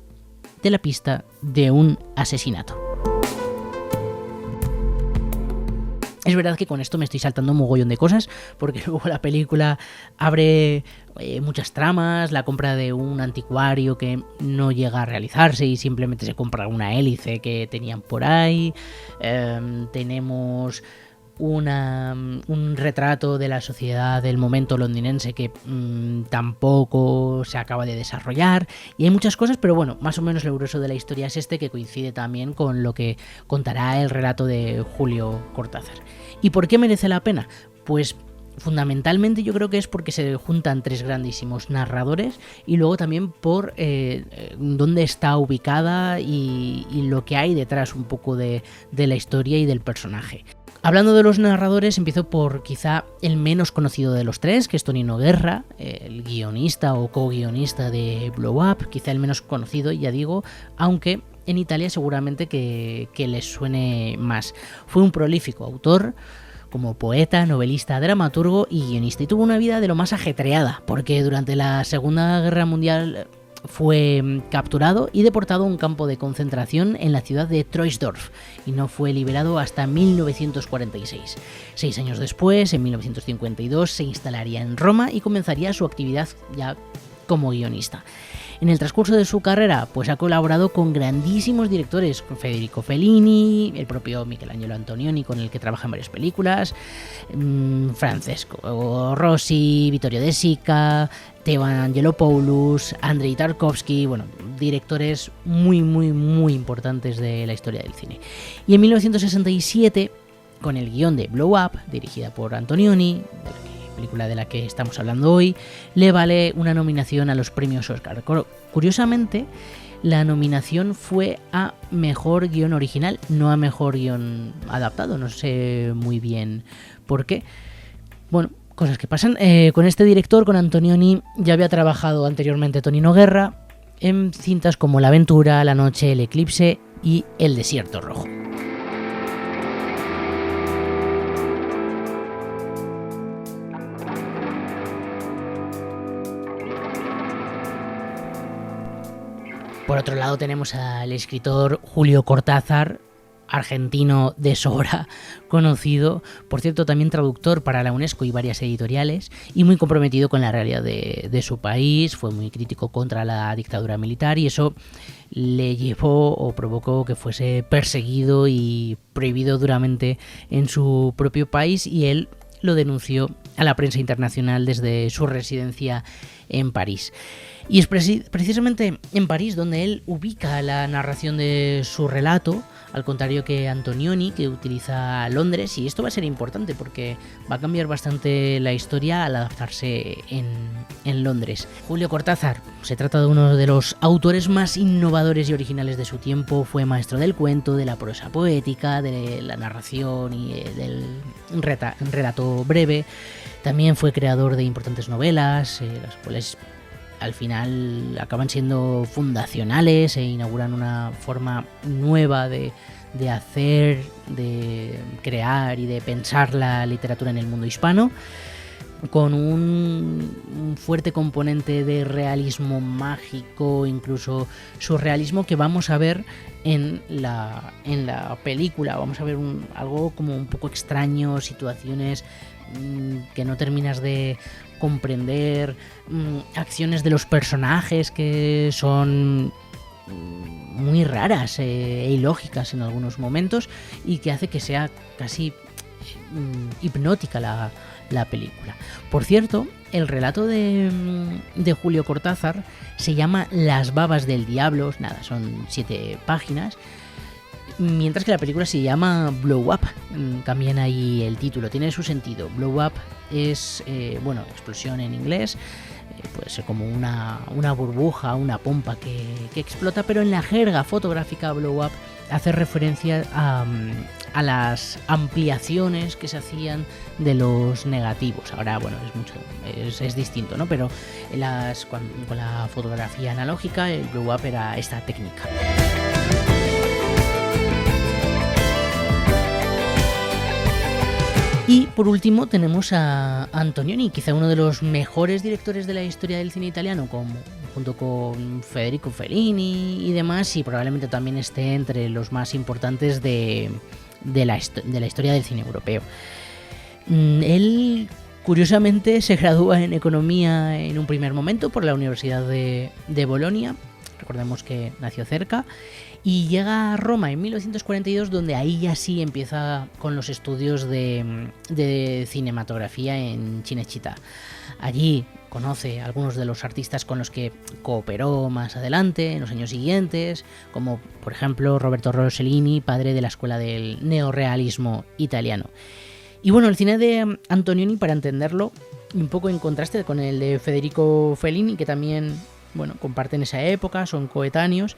de la pista de un asesinato. Es verdad que con esto me estoy saltando un mogollón de cosas, porque luego la película abre muchas tramas, la compra de un anticuario que no llega a realizarse y simplemente se compra una hélice que tenían por ahí, tenemos un retrato de la sociedad del momento londinense que tampoco se acaba de desarrollar, y hay muchas cosas, pero bueno, más o menos el grueso de la historia es que coincide también con lo que contará el relato de Julio Cortázar. ¿Y por qué merece la pena? Pues fundamentalmente yo creo que es porque se juntan tres grandísimos narradores, y luego también por dónde está ubicada y lo que hay detrás un poco de la historia y del personaje. Hablando de los narradores, empiezo por quizá el menos conocido de los tres, que es Tonino Guerra, el guionista o co-guionista de Blow Up, quizá el menos conocido, ya digo, aunque en Italia seguramente que les suene más. Fue un prolífico autor, como poeta, novelista, dramaturgo y guionista, y tuvo una vida de lo más ajetreada, porque durante la Segunda Guerra Mundial fue capturado y deportado a un campo de concentración en la ciudad de Troisdorf, y no fue liberado hasta 1946. 6 años después, en 1952, se instalaría en Roma y comenzaría su actividad ya como guionista. En el transcurso de su carrera, pues ha colaborado con grandísimos directores, con Federico Fellini, el propio Michelangelo Antonioni, con el que trabaja en varias películas, Francesco Rossi, Vittorio De Sica, Teo Angelopoulos, Andrei Tarkovsky, bueno, directores muy importantes de la historia del cine. Y en 1967, con el guión de Blow Up, dirigida por Antonioni, película de la que estamos hablando hoy, le vale una nominación a los premios Oscar. Curiosamente, la nominación fue a Mejor Guión Original, no a Mejor Guión Adaptado. No sé muy bien por qué. Bueno, cosas que pasan. Con este director, con Antonioni, ya había trabajado anteriormente Tonino Guerra en cintas como La Aventura, La Noche, El Eclipse y El Desierto Rojo. Por otro lado tenemos al escritor Julio Cortázar, argentino de sobra, conocido, por cierto también traductor para la UNESCO y varias editoriales, y muy comprometido con la realidad de su país. Fue muy crítico contra la dictadura militar, y eso le llevó o provocó que fuese perseguido y prohibido duramente en su propio país, y él lo denunció a la prensa internacional desde su residencia en París. Y es precisamente en París donde él ubica la narración de su relato, al contrario que Antonioni, que utiliza Londres, y esto va a ser importante porque va a cambiar bastante la historia al adaptarse en Londres. Julio Cortázar se trata de uno de los autores más innovadores y originales de su tiempo. Fue maestro del cuento, de la prosa poética, de la narración y del relato breve. También fue creador de importantes novelas, las cuales al final acaban siendo fundacionales e inauguran una forma nueva de hacer, de crear y de pensar la literatura en el mundo hispano, con un fuerte componente de realismo mágico, incluso surrealismo, que vamos a ver en la película. Vamos a ver algo como un poco extraño, situaciones que no terminas de comprender, acciones de los personajes que son muy raras e ilógicas en algunos momentos, y que hace que sea casi hipnótica la película. Por cierto, el relato de Julio Cortázar se llama Las babas del diablo, nada, son 7 páginas, mientras que la película se llama Blow Up. Cambian ahí el título, tiene su sentido. Blow Up es, explosión en inglés, puede ser como una burbuja, una pompa que explota, pero en la jerga fotográfica Blow Up hace referencia a las ampliaciones que se hacían de los negativos. Ahora, bueno, es distinto, ¿no? Pero con la fotografía analógica, el Blow Up era esta técnica. Y por último tenemos a Antonioni, quizá uno de los mejores directores de la historia del cine italiano, junto con Federico Fellini y demás, y probablemente también esté entre los más importantes de la historia del cine europeo. Él, curiosamente, se gradúa en economía en un primer momento por la Universidad de Bolonia. recordemos que nació cerca, y llega a Roma en 1942, donde ahí ya sí empieza con los estudios de cinematografía en Cinecittà. Allí conoce a algunos de los artistas con los que cooperó más adelante, en los años siguientes, como por ejemplo Roberto Rossellini, padre de la escuela del neorrealismo italiano. Y bueno, el cine de Antonioni, para entenderlo, un poco en contraste con el de Federico Fellini, que también, bueno, comparten esa época, son coetáneos.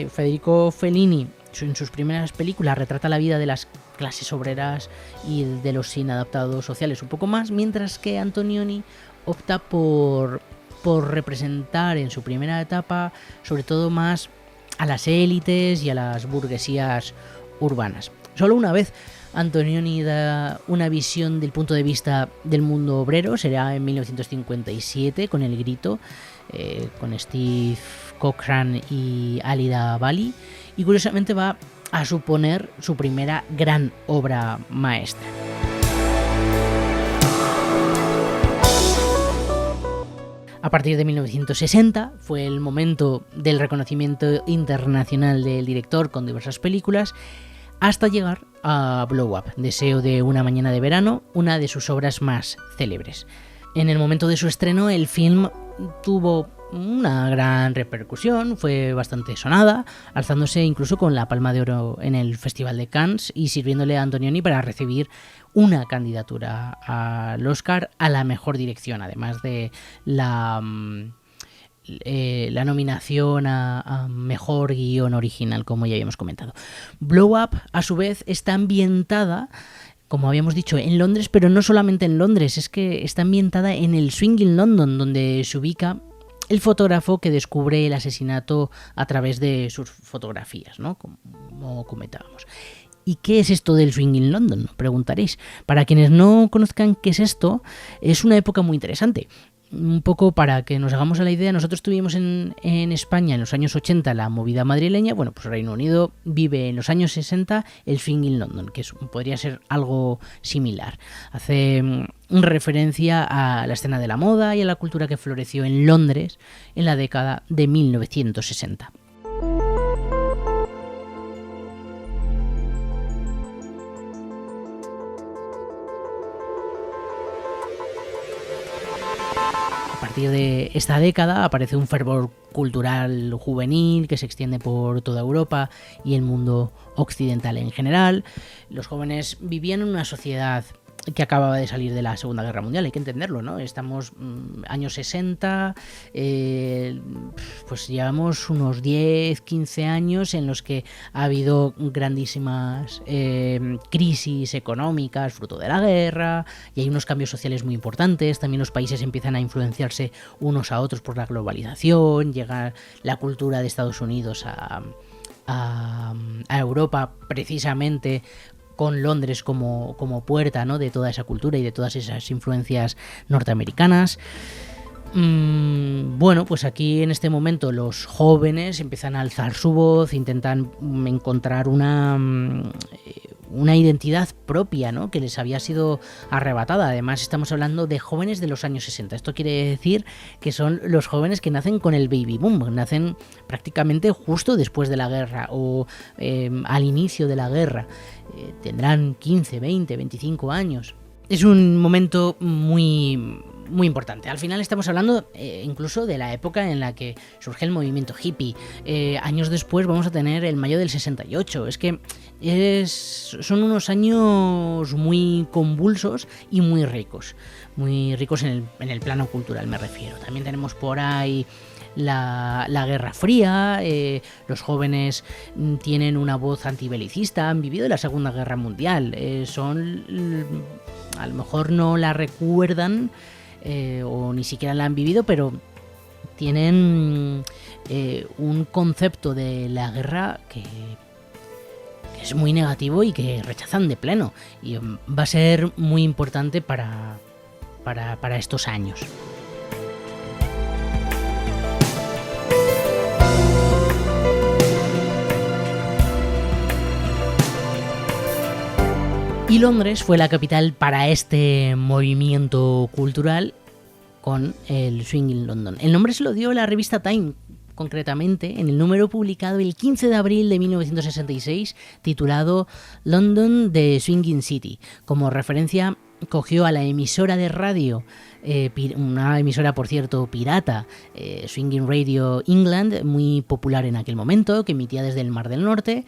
Federico Fellini, en sus primeras películas, retrata la vida de las clases obreras y de los inadaptados sociales un poco más, mientras que Antonioni opta por representar en su primera etapa sobre todo más a las élites y a las burguesías urbanas. Solo una vez Antonioni da una visión del punto de vista del mundo obrero, será en 1957 con El Grito, con Steve Cochran y Alida Valli, y curiosamente va a suponer su primera gran obra maestra. A partir de 1960 fue el momento del reconocimiento internacional del director con diversas películas, hasta llegar a Blow Up, Deseo de una mañana de verano, una de sus obras más célebres. En el momento de su estreno, el film tuvo una gran repercusión, fue bastante sonada, alzándose incluso con la Palma de Oro en el Festival de Cannes y sirviéndole a Antonioni para recibir una candidatura al Oscar a la mejor dirección, además de la nominación a mejor guión original, como ya habíamos comentado. Blow Up, a su vez, está ambientada, como habíamos dicho, en Londres, pero no solamente en Londres, es que está ambientada en el Swinging London, donde se ubica el fotógrafo que descubre el asesinato a través de sus fotografías, ¿no? Como comentábamos. ¿Y qué es esto del Swinging London?, preguntaréis. Para quienes no conozcan qué es esto, es una época muy interesante. Un poco para que nos hagamos a la idea, nosotros tuvimos en España en los años 80 la movida madrileña. Bueno, pues Reino Unido vive en los años 60 el Swinging London, que podría ser algo similar. Hace referencia a la escena de la moda y a la cultura que floreció en Londres en la década de 1960. A partir de esta década aparece un fervor cultural juvenil que se extiende por toda Europa y el mundo occidental en general. Los jóvenes vivían en una sociedad que acababa de salir de la Segunda Guerra Mundial, hay que entenderlo, ¿no? Estamos años 60, pues llevamos unos 10, 15 años en los que ha habido grandísimas crisis económicas fruto de la guerra, y hay unos cambios sociales muy importantes. También los países empiezan a influenciarse unos a otros por la globalización, llega la cultura de Estados Unidos a Europa precisamente con Londres como puerta, ¿no?, de toda esa cultura y de todas esas influencias norteamericanas. Bueno, pues aquí en este momento los jóvenes empiezan a alzar su voz, intentan encontrar una identidad propia, ¿no?, que les había sido arrebatada. Además, estamos hablando de jóvenes de los años 60. Esto quiere decir que son los jóvenes que nacen con el baby boom, nacen prácticamente justo después de la guerra o al inicio de la guerra. Tendrán 15, 20, 25 años. Es un momento muy importante. Al final estamos hablando incluso de la época en la que surge el movimiento hippie. Años después vamos a tener el mayo del 68. Es que son unos años muy convulsos y muy ricos. Muy ricos en el plano cultural, me refiero. También tenemos por ahí la Guerra Fría, los jóvenes tienen una voz antibelicista, han vivido la Segunda Guerra Mundial, a lo mejor no la recuerdan o ni siquiera la han vivido, pero tienen un concepto de la guerra que es muy negativo y que rechazan de pleno, y va a ser muy importante para estos años. Y Londres fue la capital para este movimiento cultural con el Swinging London. El nombre se lo dio la revista Time concretamente en el número publicado el 15 de abril de 1966 titulado London The Swinging City. Como referencia cogió a la emisora de radio, una emisora por cierto pirata, Swinging Radio England, muy popular en aquel momento, que emitía desde el Mar del Norte.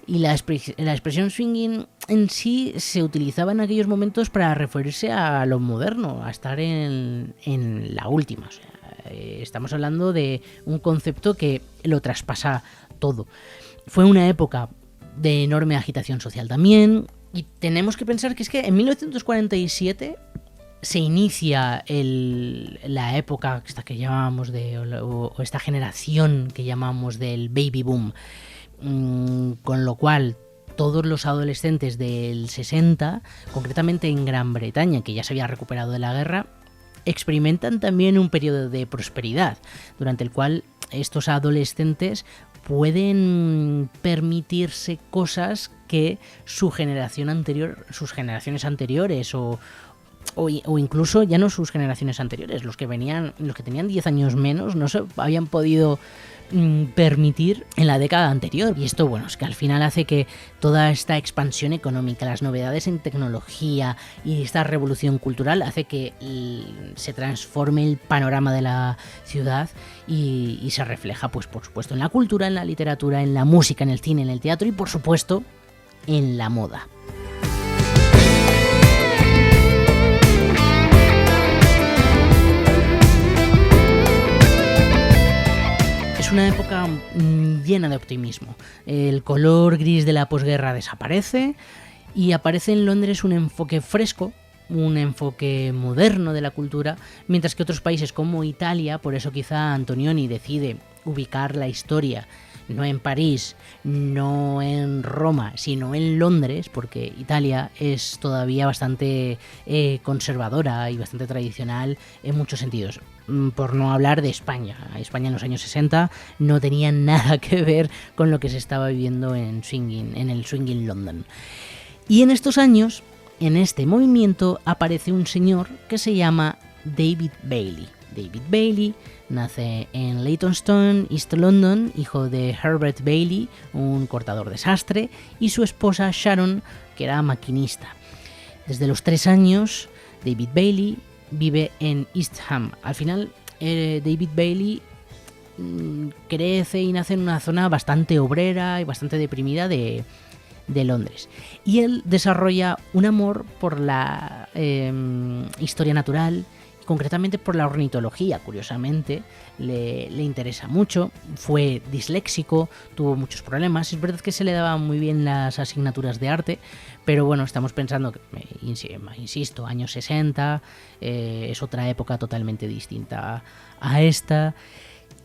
Y la expresión swinging en sí se utilizaba en aquellos momentos para referirse a lo moderno, a estar en la última. O sea, estamos hablando de un concepto que lo traspasa todo. Fue una época de enorme agitación social también, y tenemos que pensar que es que en 1947 se inicia la época esta que llamamos o esta generación que llamamos del baby boom, con lo cual todos los adolescentes del 60, concretamente en Gran Bretaña, que ya se había recuperado de la guerra, experimentan también un periodo de prosperidad, durante el cual estos adolescentes pueden permitirse cosas que sus generaciones anteriores o incluso ya no sus generaciones anteriores, los que tenían 10 años menos no se habían podido permitir en la década anterior. Y esto, bueno, es que al final hace que toda esta expansión económica, las novedades en tecnología y esta revolución cultural hace que se transforme el panorama de la ciudad y se refleja, pues por supuesto, en la cultura, en la literatura, en la música, en el cine, en el teatro y por supuesto en la moda. Es una época llena de optimismo. El color gris de la posguerra desaparece y aparece en Londres un enfoque fresco, un enfoque moderno de la cultura, mientras que otros países como Italia, por eso quizá Antonioni decide ubicar la historia no en París, no en Roma, sino en Londres, porque Italia es todavía bastante conservadora y bastante tradicional en muchos sentidos. Por no hablar de España. España en los años 60 no tenía nada que ver con lo que se estaba viviendo en el Swinging London. Y en estos años, en este movimiento, aparece un señor que se llama David Bailey. David Bailey nace en Leytonstone, East London, hijo de Herbert Bailey, un cortador de sastre, y su esposa Sharon, que era maquinista. Desde los 3 años, David Bailey vive en East Ham. Al final, David Bailey crece y nace en una zona bastante obrera y bastante deprimida de Londres. Y él desarrolla un amor por la historia natural, concretamente por la ornitología. Curiosamente, le interesa mucho. Fue disléxico, tuvo muchos problemas. Es verdad que se le daban muy bien las asignaturas de arte, pero bueno, estamos pensando, insisto, años 60, es otra época totalmente distinta a esta.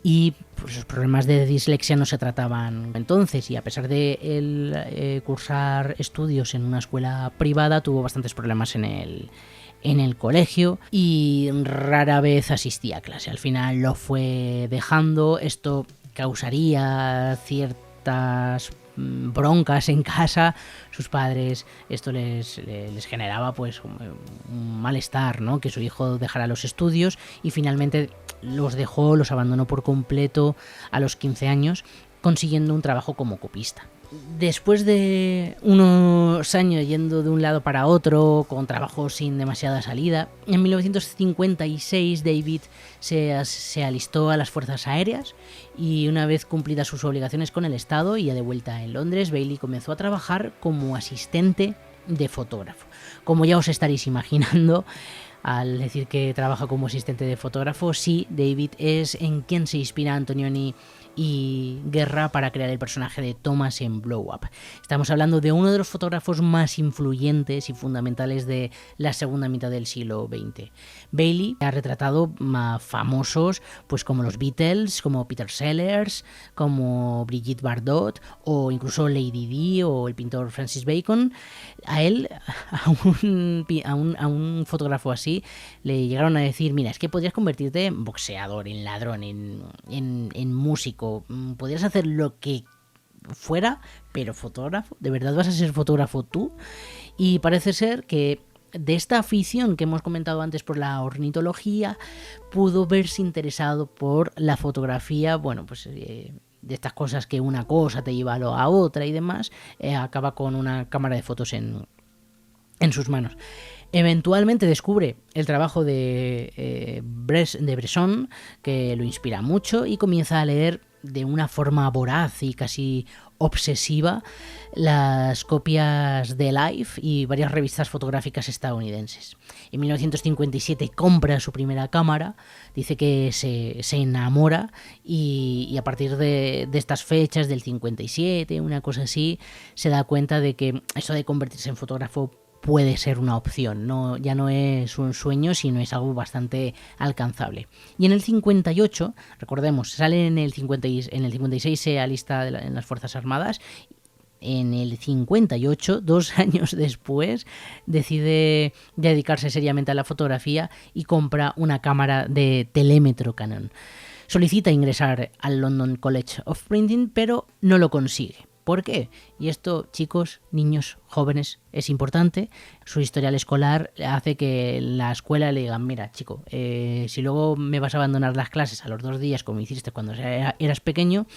Y pues, los problemas de dislexia no se trataban entonces, y a pesar de él cursar estudios en una escuela privada, tuvo bastantes problemas en el colegio y rara vez asistía a clase. Al final lo fue dejando. Esto causaría ciertas broncas en casa. Sus padres, esto les generaba pues un malestar, ¿no? Que su hijo dejara los estudios, y finalmente los abandonó por completo a los 15 años, consiguiendo un trabajo como copista. Después de unos años yendo de un lado para otro, con trabajos sin demasiada salida, en 1956 David se alistó a las fuerzas aéreas, y una vez cumplidas sus obligaciones con el Estado y ya de vuelta en Londres, Bailey comenzó a trabajar como asistente de fotógrafo. Como ya os estaréis imaginando, al decir que trabaja como asistente de fotógrafo, sí, David es en quien se inspira Antonioni y Guerra para crear el personaje de Thomas en Blow Up. Estamos hablando de uno de los fotógrafos más influyentes y fundamentales de la segunda mitad del siglo XX. Bailey ha retratado a famosos pues como los Beatles, como Peter Sellers, como Brigitte Bardot, o incluso Lady Di o el pintor Francis Bacon. A él, a un fotógrafo así, le llegaron a decir: mira, es que podrías convertirte en boxeador, en ladrón, en músico, podrías hacer lo que fuera, pero fotógrafo, ¿de verdad vas a ser fotógrafo tú? Y parece ser que de esta afición que hemos comentado antes por la ornitología, pudo verse interesado por la fotografía, bueno, pues de estas cosas que una cosa te lleva a otra y demás, acaba con una cámara de fotos en sus manos. Eventualmente descubre el trabajo de Bresson, que lo inspira mucho, y comienza a leer de una forma voraz y casi obsesiva las copias de Life y varias revistas fotográficas estadounidenses. En 1957 compra su primera cámara, dice que se enamora y a partir de estas fechas, del 57, una cosa así, se da cuenta de que eso de convertirse en fotógrafo puede ser una opción, ya no es un sueño, sino es algo bastante alcanzable. Y en el 58, recordemos, sale en el 56 se alista en las Fuerzas Armadas. En el 58, 2 años después, decide dedicarse seriamente a la fotografía y compra una cámara de telémetro Canon. Solicita ingresar al London College of Printing, pero no lo consigue. ¿Por qué? Y esto, chicos, niños, jóvenes, es importante. Su historial escolar hace que la escuela le digan, mira, chico, si luego me vas a abandonar las clases a los 2 días como hiciste cuando eras pequeño,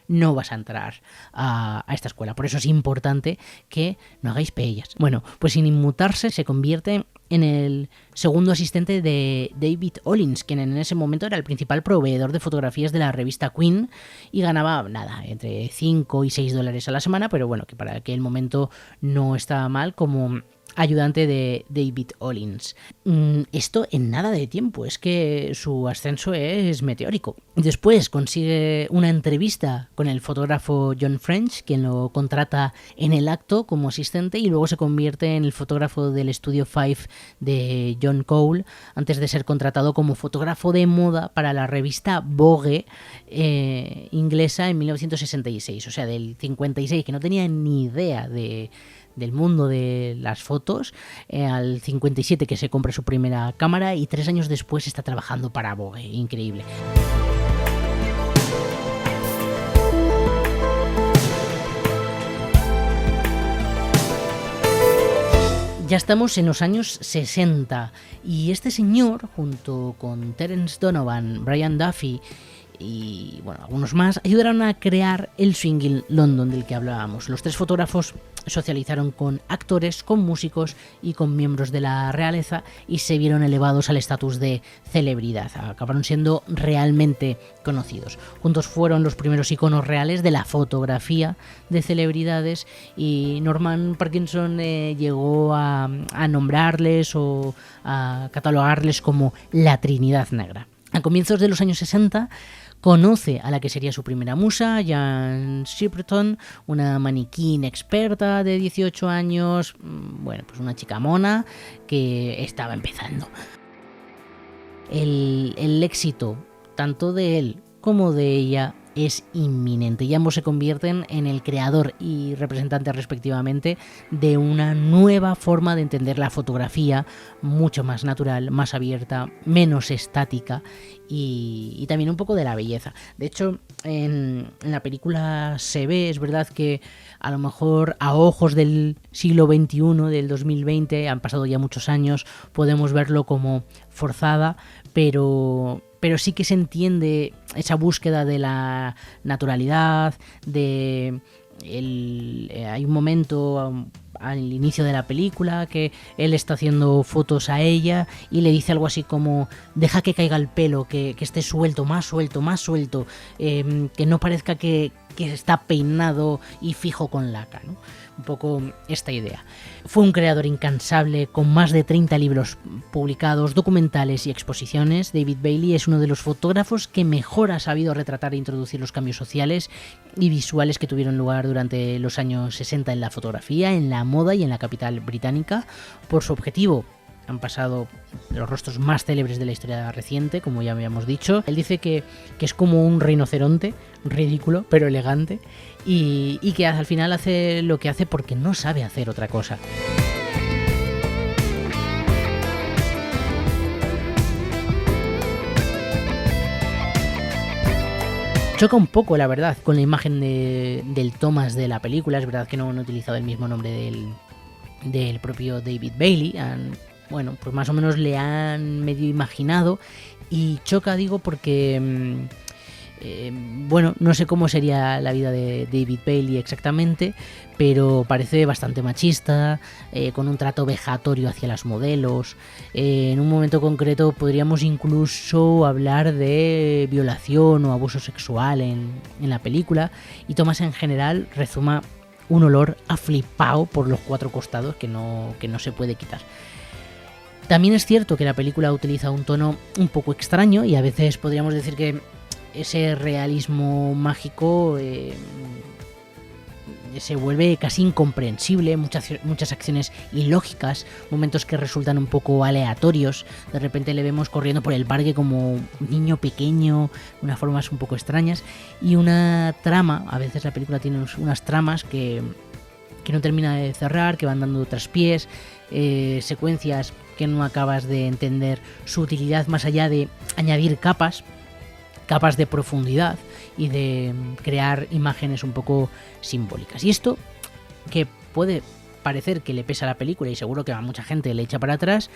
no vas a entrar a esta escuela. Por eso es importante que no hagáis pellas. Bueno, pues sin inmutarse se convierte en el segundo asistente de David Hollins, quien en ese momento era el principal proveedor de fotografías de la revista Queen y ganaba, nada, entre 5 y 6 dólares a la semana, pero bueno, que para aquel momento no estaba mal como ayudante de David Hollins. Esto en nada de tiempo, es que su ascenso es meteórico. Después consigue una entrevista con el fotógrafo John French, quien lo contrata en el acto como asistente, y luego se convierte en el fotógrafo del estudio 5 de John Cole, antes de ser contratado como fotógrafo de moda para la revista Vogue inglesa en 1966, o sea, del 56, que no tenía ni idea del mundo de las fotos, al 57 que se compra su primera cámara y 3 años después está trabajando para Vogue. Increíble. Ya estamos en los años 60 y este señor, junto con Terence Donovan, Brian Duffy y bueno, algunos más, ayudaron a crear el Swinging London del que hablábamos. Los 3 fotógrafos socializaron con actores, con músicos y con miembros de la realeza y se vieron elevados al estatus de celebridad. Acabaron siendo realmente conocidos. Juntos fueron los primeros iconos reales de la fotografía de celebridades y Norman Parkinson llegó a nombrarles o a catalogarles como la Trinidad Negra. A comienzos de los años 60 conoce a la que sería su primera musa, Jan Shepperton, una maniquín experta de 18 años, bueno, pues una chica mona que estaba empezando. El éxito, tanto de él como de ella, es inminente y ambos se convierten en el creador y representante respectivamente de una nueva forma de entender la fotografía, mucho más natural, más abierta, menos estática y también un poco de la belleza. De hecho, en la película se ve, es verdad que a lo mejor a ojos del siglo XXI, del 2020, han pasado ya muchos años, podemos verlo como forzada, pero sí que se entiende esa búsqueda de la naturalidad, hay un momento al inicio de la película que él está haciendo fotos a ella y le dice algo así como deja que caiga el pelo, que esté suelto, más suelto, que no parezca que está peinado y fijo con laca, ¿no? Un poco esta idea. Fue un creador incansable con más de 30 libros publicados, documentales y exposiciones. David Bailey es uno de los fotógrafos que mejor ha sabido retratar e introducir los cambios sociales y visuales que tuvieron lugar durante los años 60 en la fotografía, en la moda y en la capital británica. Por su objetivo han pasado los rostros más célebres de la historia reciente, como ya habíamos dicho. Él dice que es como un rinoceronte, ridículo, pero elegante, y que al final hace lo que hace porque no sabe hacer otra cosa. Choca un poco, la verdad, con la imagen del Thomas de la película. Es verdad que no han utilizado el mismo nombre del propio David Bailey. Han bueno, pues más o menos le han medio imaginado. Y choca, digo, porque bueno, no sé cómo sería la vida de David Bailey exactamente, pero parece bastante machista, con un trato vejatorio hacia las modelos. En un momento concreto podríamos incluso hablar de violación o abuso sexual en la película, y Thomas en general rezuma un olor a flipao por los 4 costados que no se puede quitar. También es cierto que la película utiliza un tono un poco extraño y a veces podríamos decir que ese realismo mágico se vuelve casi incomprensible, muchas acciones ilógicas, momentos que resultan un poco aleatorios. De repente le vemos corriendo por el parque como un niño pequeño, unas formas un poco extrañas, y una trama, a veces la película tiene unas tramas que no termina de cerrar, que van dando traspiés, secuencias que no acabas de entender su utilidad más allá de añadir capas de profundidad y de crear imágenes un poco simbólicas. Y esto, que puede parecer que le pesa a la película y seguro que a mucha gente le echa para atrás,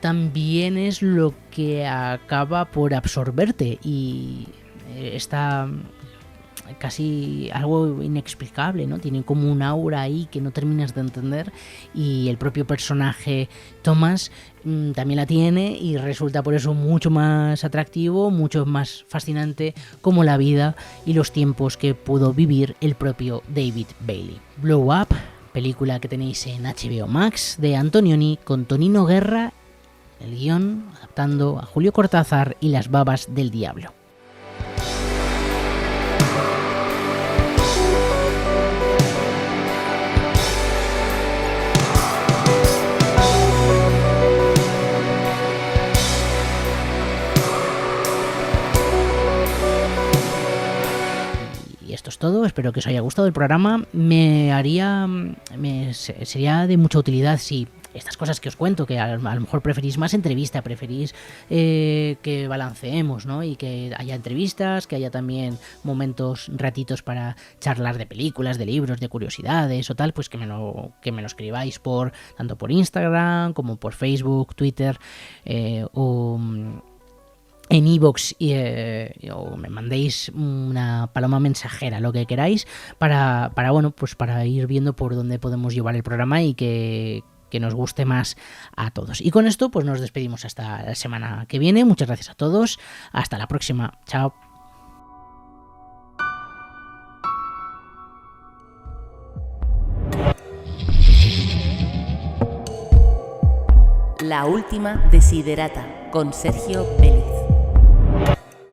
también es lo que acaba por absorberte y está casi algo inexplicable, ¿no? Tiene como un aura ahí que no terminas de entender, y el propio personaje Thomas también la tiene y resulta por eso mucho más atractivo, mucho más fascinante, como la vida y los tiempos que pudo vivir el propio David Bailey. Blow Up, película que tenéis en HBO Max, de Antonioni, con Tonino Guerra, el guión adaptando a Julio Cortázar y Las babas del diablo. Esto es todo, espero que os haya gustado el programa. Sería de mucha utilidad si estas cosas que os cuento, que a lo mejor preferís más entrevista, preferís que balanceemos, ¿no? Y que haya entrevistas, que haya también momentos, ratitos para charlar de películas, de libros, de curiosidades o tal, pues que me lo escribáis tanto por Instagram como por Facebook, Twitter o en iVoox, o me mandéis una paloma mensajera, lo que queráis, para ir viendo por dónde podemos llevar el programa y que nos guste más a todos. Y con esto pues nos despedimos hasta la semana que viene. Muchas gracias a todos, hasta la próxima, chao. La última desiderata con Sergio Vélez.